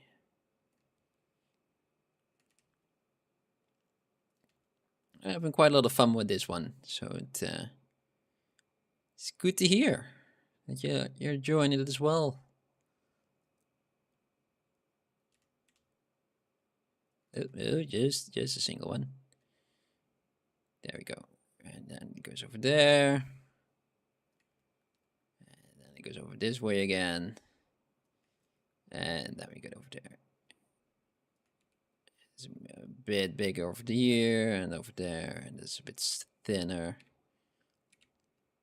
I'm having quite a lot of fun with this one, so it's good to hear that you're enjoying it as well. Oh, just a single one. There we go. And then it goes over there. And then it goes over this way again. And then we get over there. It's a bit bigger over here and over there, and it's a bit thinner.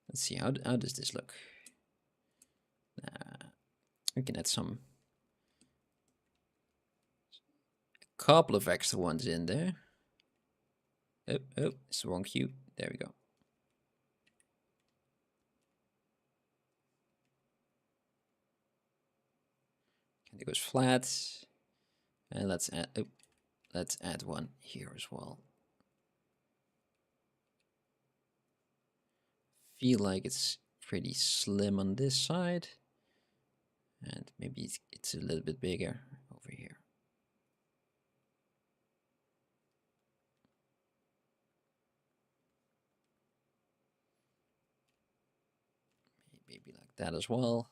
Let's see, how does this look? We can add some, a couple of extra ones in there. Oh, it's the wrong cube. There we go. And it goes flat. And let's add one here as well. Feel like it's pretty slim on this side. And maybe it's a little bit bigger over here. Maybe like that as well.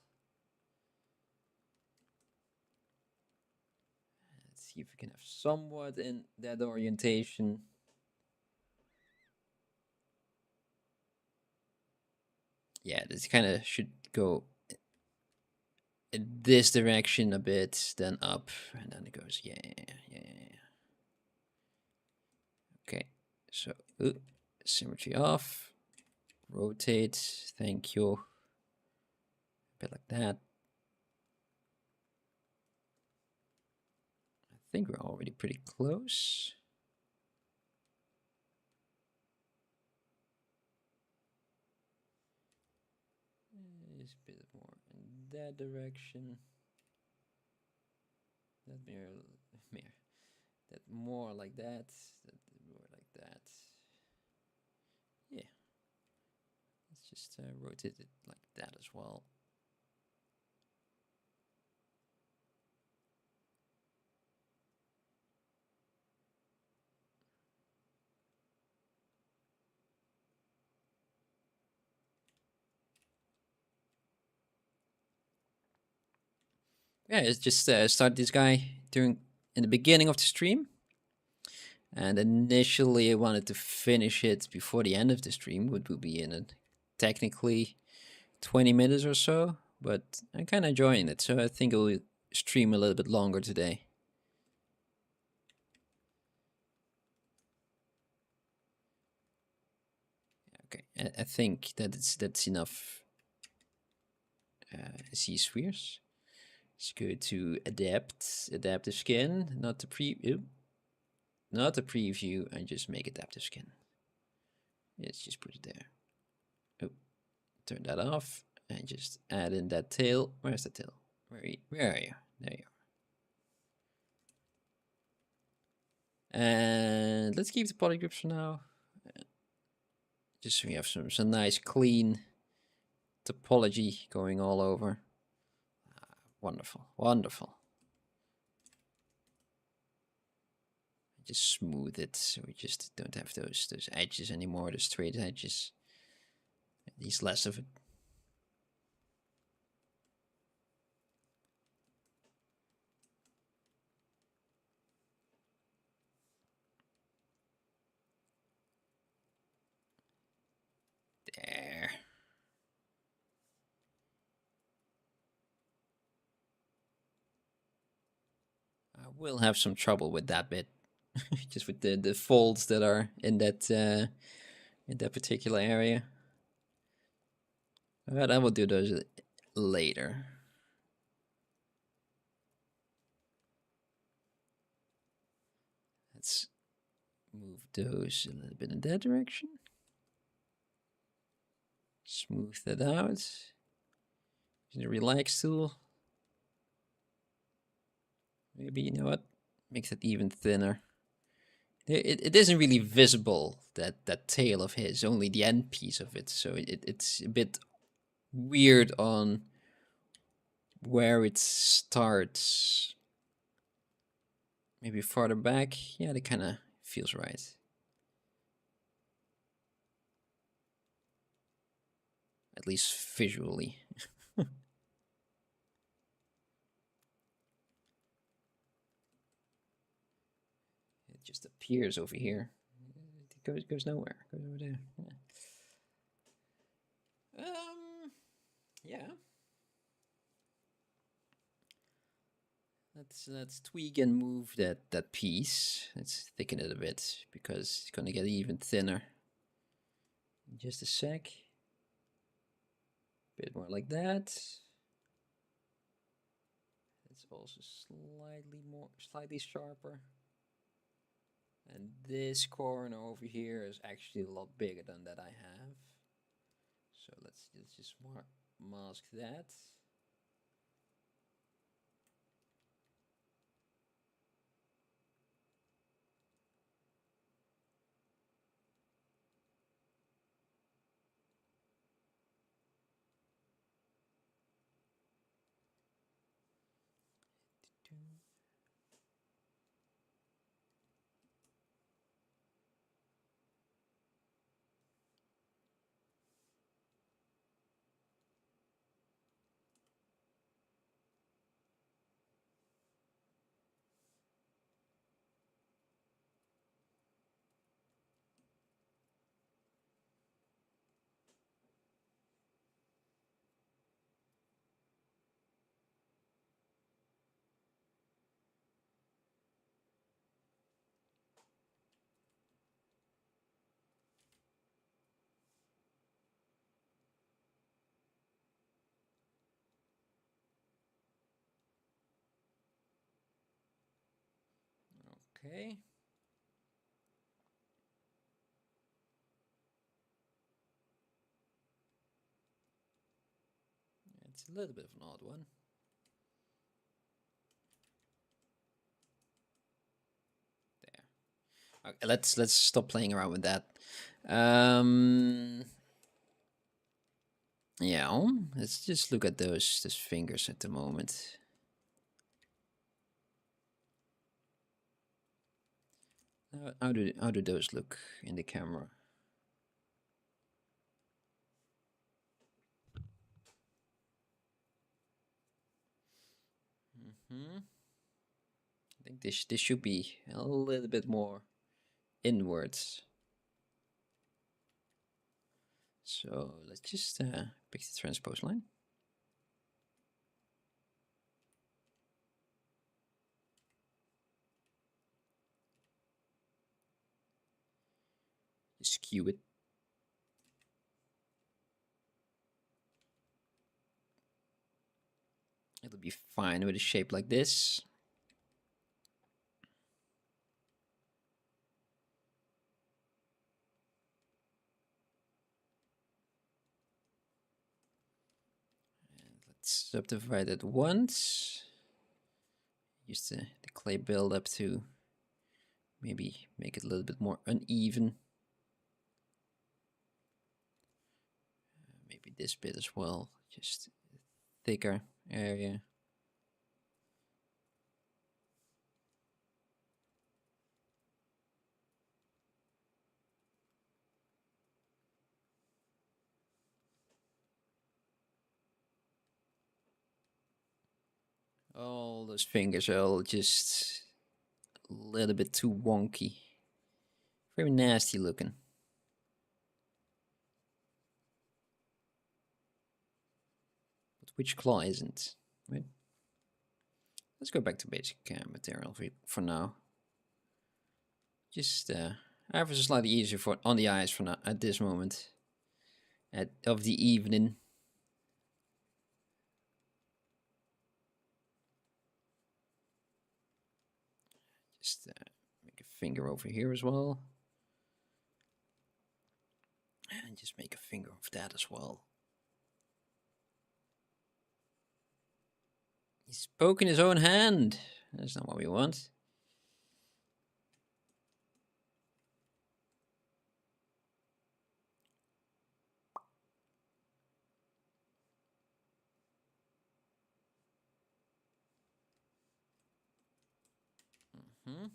Let's see if we can have somewhat in that orientation. Yeah, this kind of should go in this direction a bit, then up, and then it goes, yeah. Okay, so symmetry off, rotate, thank you, a bit like that. I think we're already pretty close. Just a bit more in that direction. That more like that. That more like that. Yeah. Let's just rotate it like that as well. Yeah, it's just started this guy in the beginning of the stream, and initially I wanted to finish it before the end of the stream, which would be in a technically 20 minutes or so, but I'm kind of enjoying it, so I think I'll stream a little bit longer today. Okay, I think that's enough C-spheres. Let's go to adaptive skin, not the preview, and just make adaptive skin. Let's just put it there. Oh, turn that off and just add in that tail. Where's the tail? Where are you? There you are. And let's keep the polygroups for now. Just so we have some nice clean topology going all over. Wonderful, wonderful. Just smooth it so we just don't have those edges anymore, the straight edges. At least less of it. There. I will have some trouble with that bit, just with the folds that are in that particular area. But I will do those later. Let's move those a little bit in that direction. Smooth that out. Use the relax tool. Maybe, you know what? Makes it even thinner. It isn't really visible, that tail of his, only the end piece of it. So it's a bit weird on where it starts. Maybe farther back. Yeah, that kind of feels right. At least visually. It just appears over here. It goes nowhere. It goes over there. Yeah. Let's tweak and move that piece. Let's thicken it a bit because it's gonna get even thinner. Just a sec. Bit more like that. It's also slightly sharper. And this corner over here is actually a lot bigger than that I have. So let's just mask that. Okay. It's a little bit of an odd one. There. Okay, let's stop playing around with that. Yeah, let's just look at those fingers at the moment. How do those look in the camera? I think this should be a little bit more inwards. So let's just pick the transpose line. Skew it. It'll be fine with a shape like this. And let's subdivide it once. Use the clay buildup to maybe make it a little bit more uneven. Maybe this bit as well, just thicker area. All those fingers are all just a little bit too wonky. Very nasty looking. But which claw isn't, right? Let's go back to basic material for now. Just ever so slightly easier for on the eyes for now at this moment of the evening. Just make a finger over here as well. And just make a finger of that as well. He's poking his own hand. That's not what we want. Mm-hmm.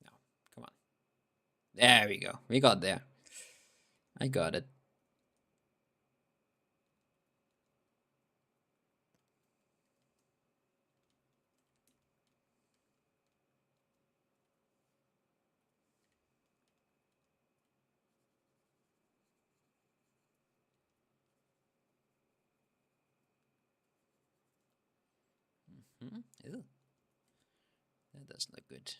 No, come on. There we go. We got there. I got it. Mm-hmm. Ew. That doesn't look good.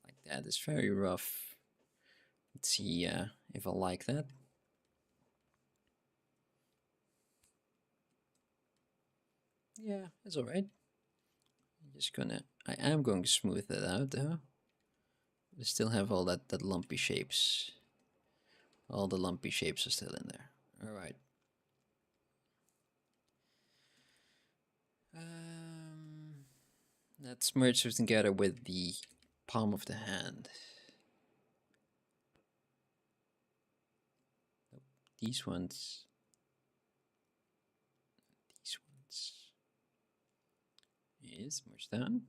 Like that is very rough. Let's see if I like that. Yeah, it's alright. I am going to smooth that out though. I still have all that lumpy shapes. All the lumpy shapes are still in there. Alright. Let's merge this together with the palm of the hand. These ones. These ones. Is merge down.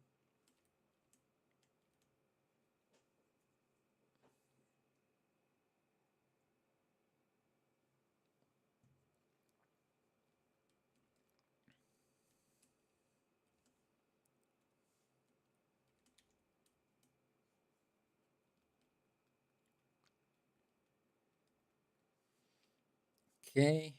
Okay.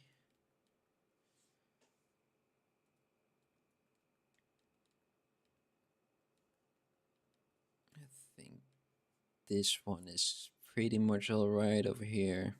I think this one is pretty much all right over here.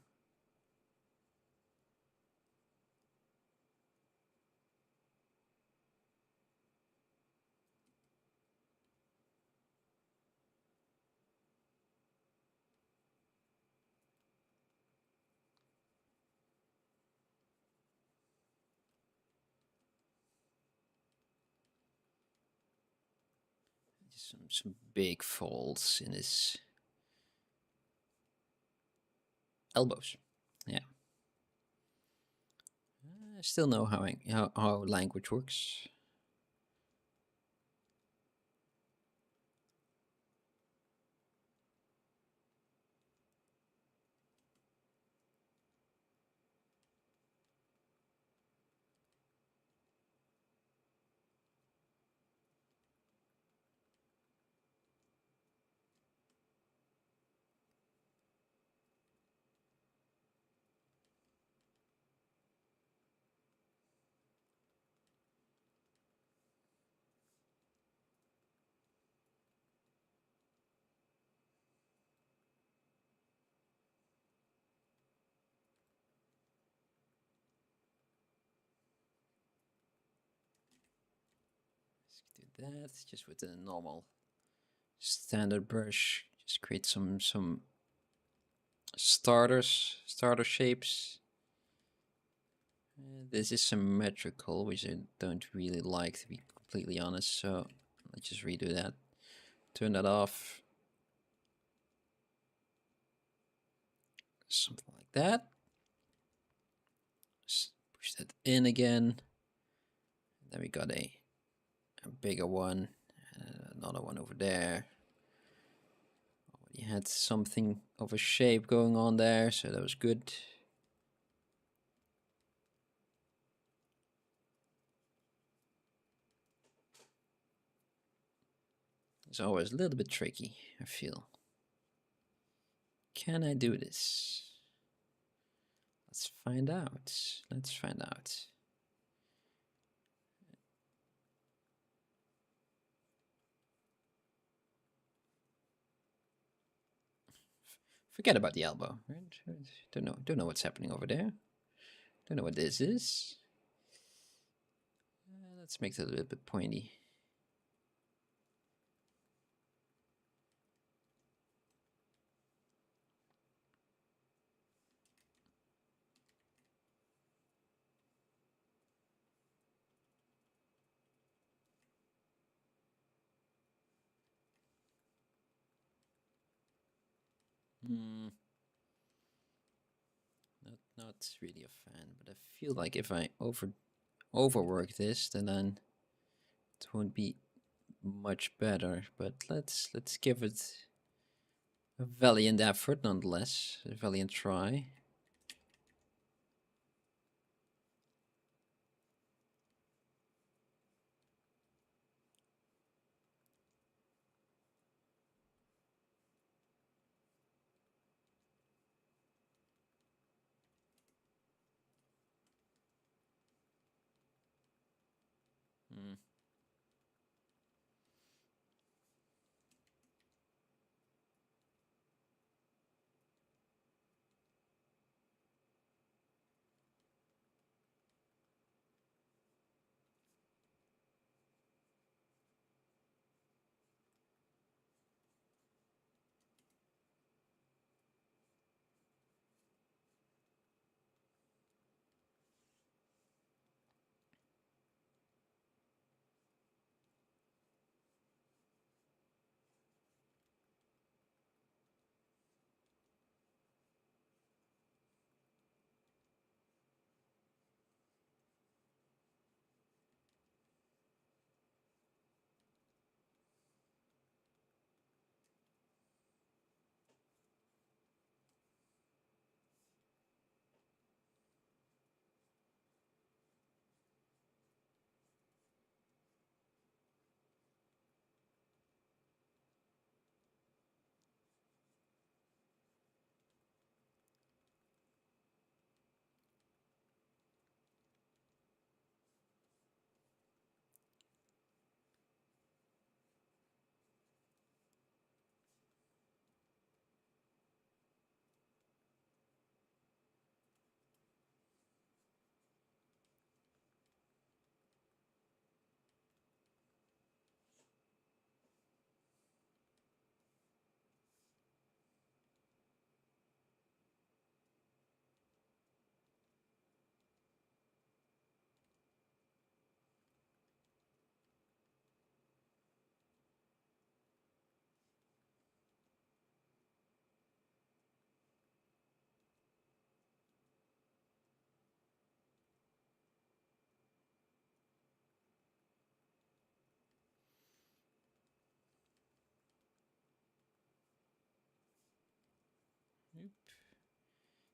Some big folds in his elbows. Yeah. I still know how language works. Let's do that just with the normal standard brush. Just create some starter shapes. This is symmetrical, which I don't really like, to be completely honest. So let's just redo that. Turn that off. Something like that. Just push that in again. Then we got a bigger one. Another one over there. You had something of a shape going on there, so that was good. It's always a little bit tricky, I feel. Can I do this? Let's find out. Let's find out. Forget about the elbow. Right? Don't know what's happening over there. Don't know what this is. Let's make it a little bit pointy. Not really a fan, but I feel like if I overwork this, then it won't be much better. But let's give it a valiant effort nonetheless. A valiant try. Hmm.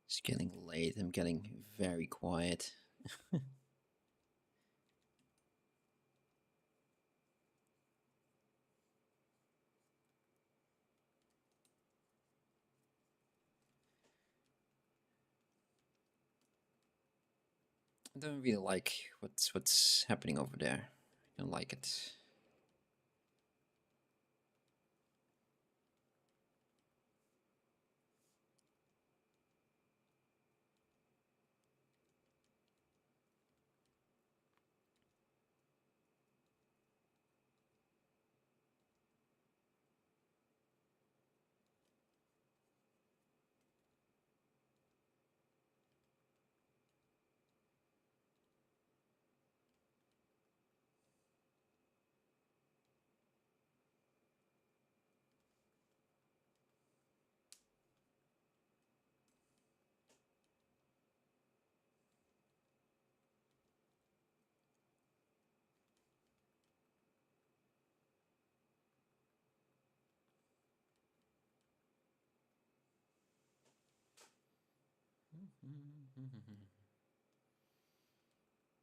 It's getting late. I'm getting very quiet. I don't really like what's happening over there. I don't like it.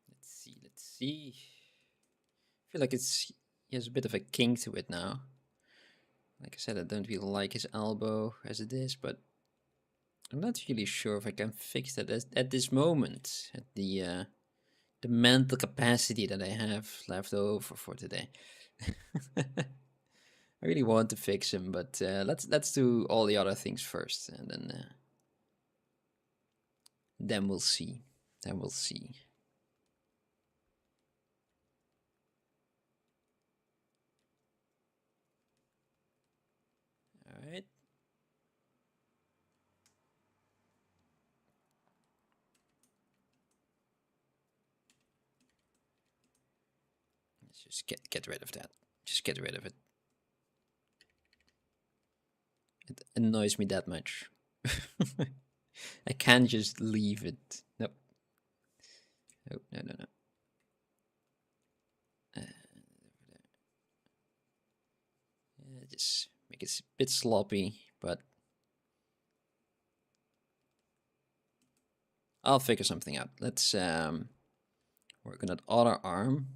Let's see, let's see. I feel like he has a bit of a kink to it now. Like I said, I don't really like his elbow as it is, but I'm not really sure if I can fix that at this moment, at the mental capacity that I have left over for today. I really want to fix him, but let's do all the other things first, and then we'll see. Then we'll see. All right. Let's just get rid of that. Just get rid of it. It annoys me that much. I can't just leave it. Nope. Oh, no, no, no. Just make it a bit sloppy, but I'll figure something out. Let's work on that other arm.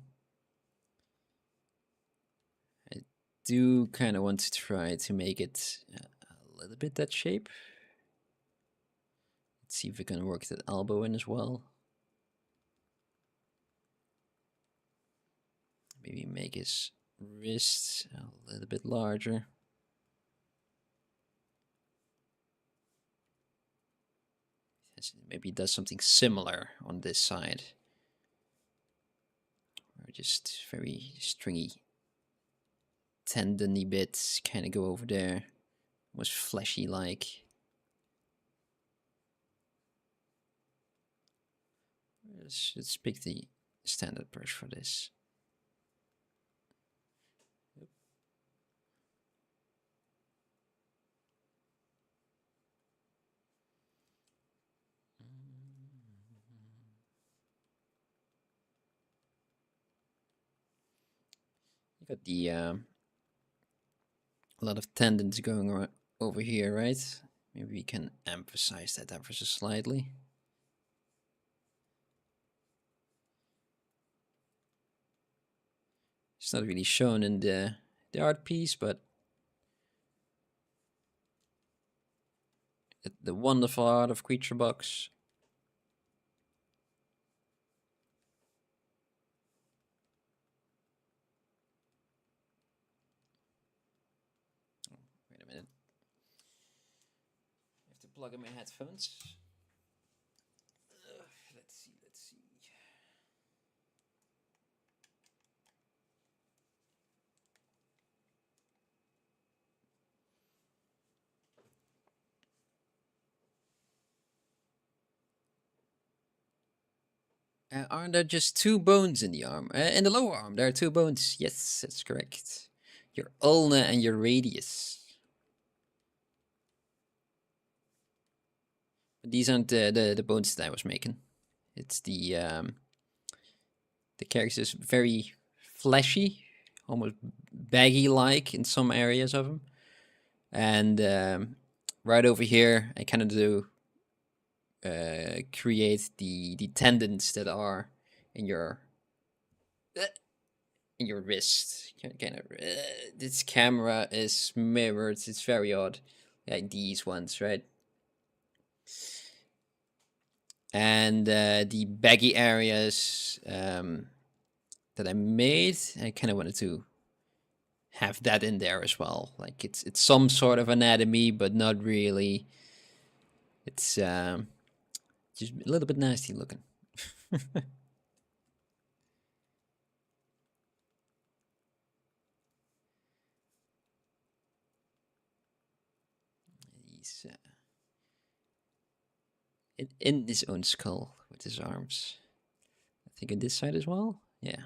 I do kind of want to try to make it a little bit that shape. Let's see if we can work that elbow in as well. Maybe make his wrist a little bit larger. Maybe he does something similar on this side. Or just very stringy, tendony bits kind of go over there. Almost fleshy like. Let's pick the standard brush for this. You got the a lot of tendons going around over here, right? Maybe we can emphasize that ever so slightly. It's not really shown in the art piece, but the wonderful art of CREATUREBOX. Wait a minute. I have to plug in my headphones. Let's see, let's see. Aren't there just 2 bones in the arm? In the lower arm, there are 2 bones. Yes, that's correct. Your ulna and your radius. These aren't the bones that I was making. It's the character is very fleshy, almost baggy-like in some areas of him, and right over here, I kind of do create the tendons that are in your wrist. Kind of. This camera is mirrored. It's very odd. Like these ones, right? And the baggy areas that I made, I kind of wanted to have that in there as well. Like it's some sort of anatomy, but not really. It's just a little bit nasty looking. He's in his own skull with his arms. I think on this side as well. Yeah.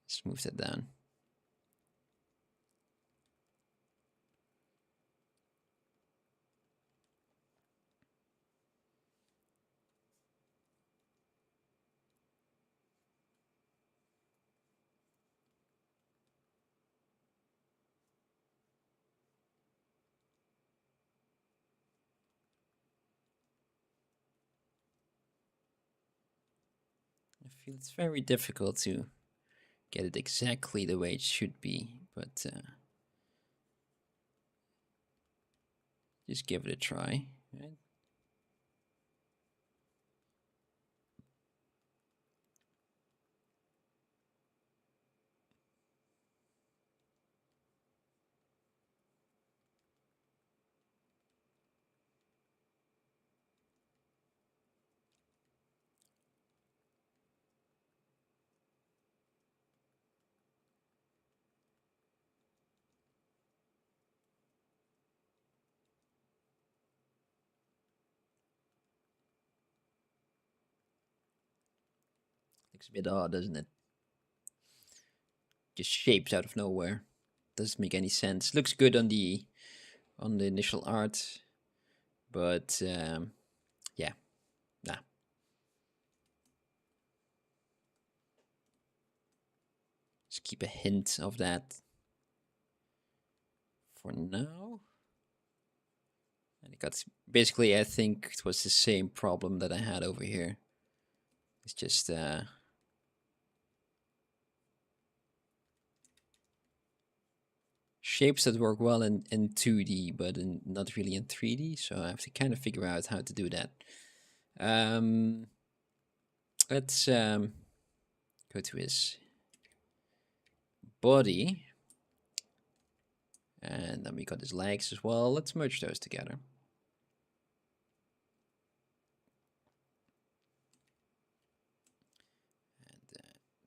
Let's move that down. I feel it's very difficult to get it exactly the way it should be, but just give it a try. Right? Looks a bit odd, doesn't it? Just shapes out of nowhere. Doesn't make any sense. Looks good on the initial art, but yeah, nah. Just keep a hint of that for now. And it got basically, I think it was the same problem that I had over here. It's just shapes that work well in 2D, but not really in 3D. So I have to kind of figure out how to do that. Let's go to his body. And then we got his legs as well. Let's merge those together. And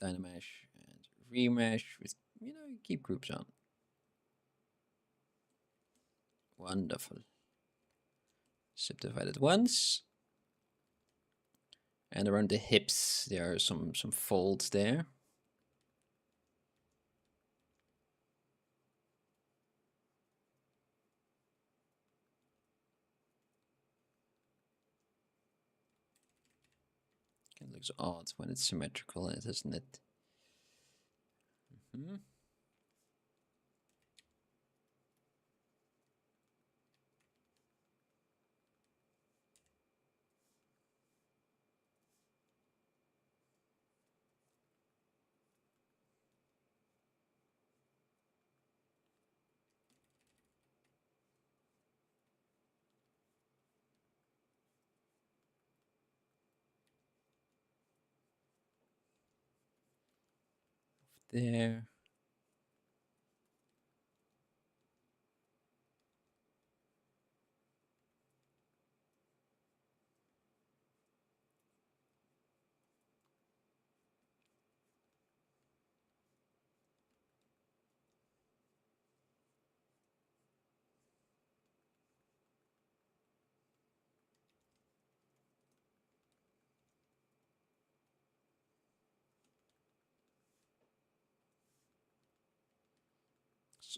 Dynamesh and remesh with, keep groups on. Wonderful. Subdivided once. And around the hips, there are some folds there. It looks odd when it's symmetrical, doesn't it? Mm-hmm. There.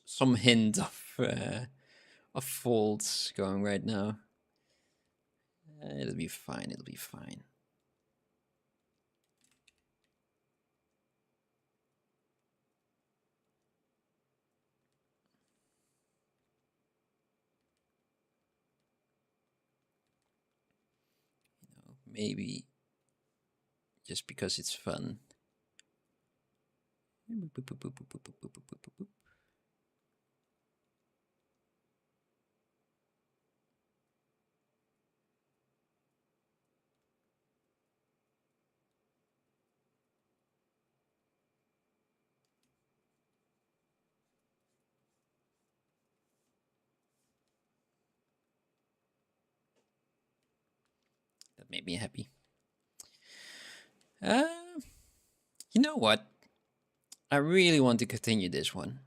Some hint of folds going right now. It'll be fine. It'll be fine. maybe just because it's fun. That made me happy. You know what? I really want to continue this one.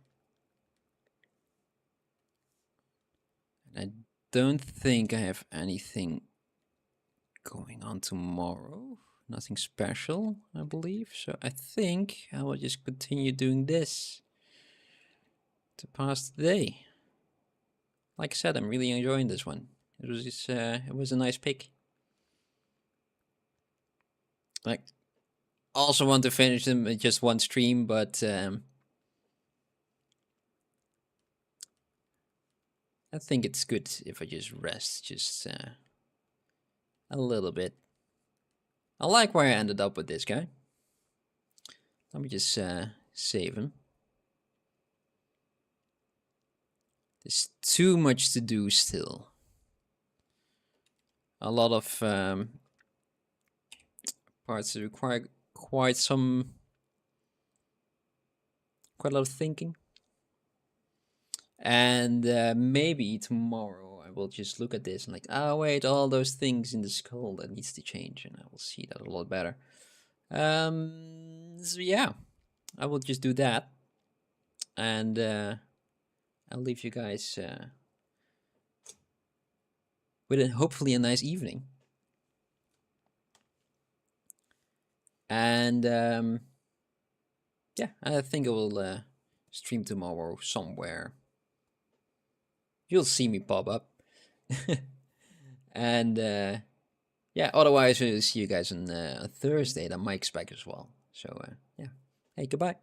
And I don't think I have anything going on tomorrow. Nothing special, I believe. So I think I will just continue doing this to pass the day. Like I said, I'm really enjoying this one. It was a nice pick. Like, also want to finish them in just one stream, but I think it's good if I just rest just a little bit. I like where I ended up with this guy. Let me just save him. There's too much to do still. A lot of parts that require quite a lot of thinking. And maybe tomorrow I will just look at this and like, oh wait, all those things in the skull that needs to change, and I will see that a lot better. So yeah, I will just do that, and I'll leave you guys with hopefully a nice evening. And yeah, I think I will stream tomorrow somewhere. You'll see me pop up. And yeah, otherwise I'll see you guys on Thursday. That Mike's back as well. So yeah, hey, goodbye.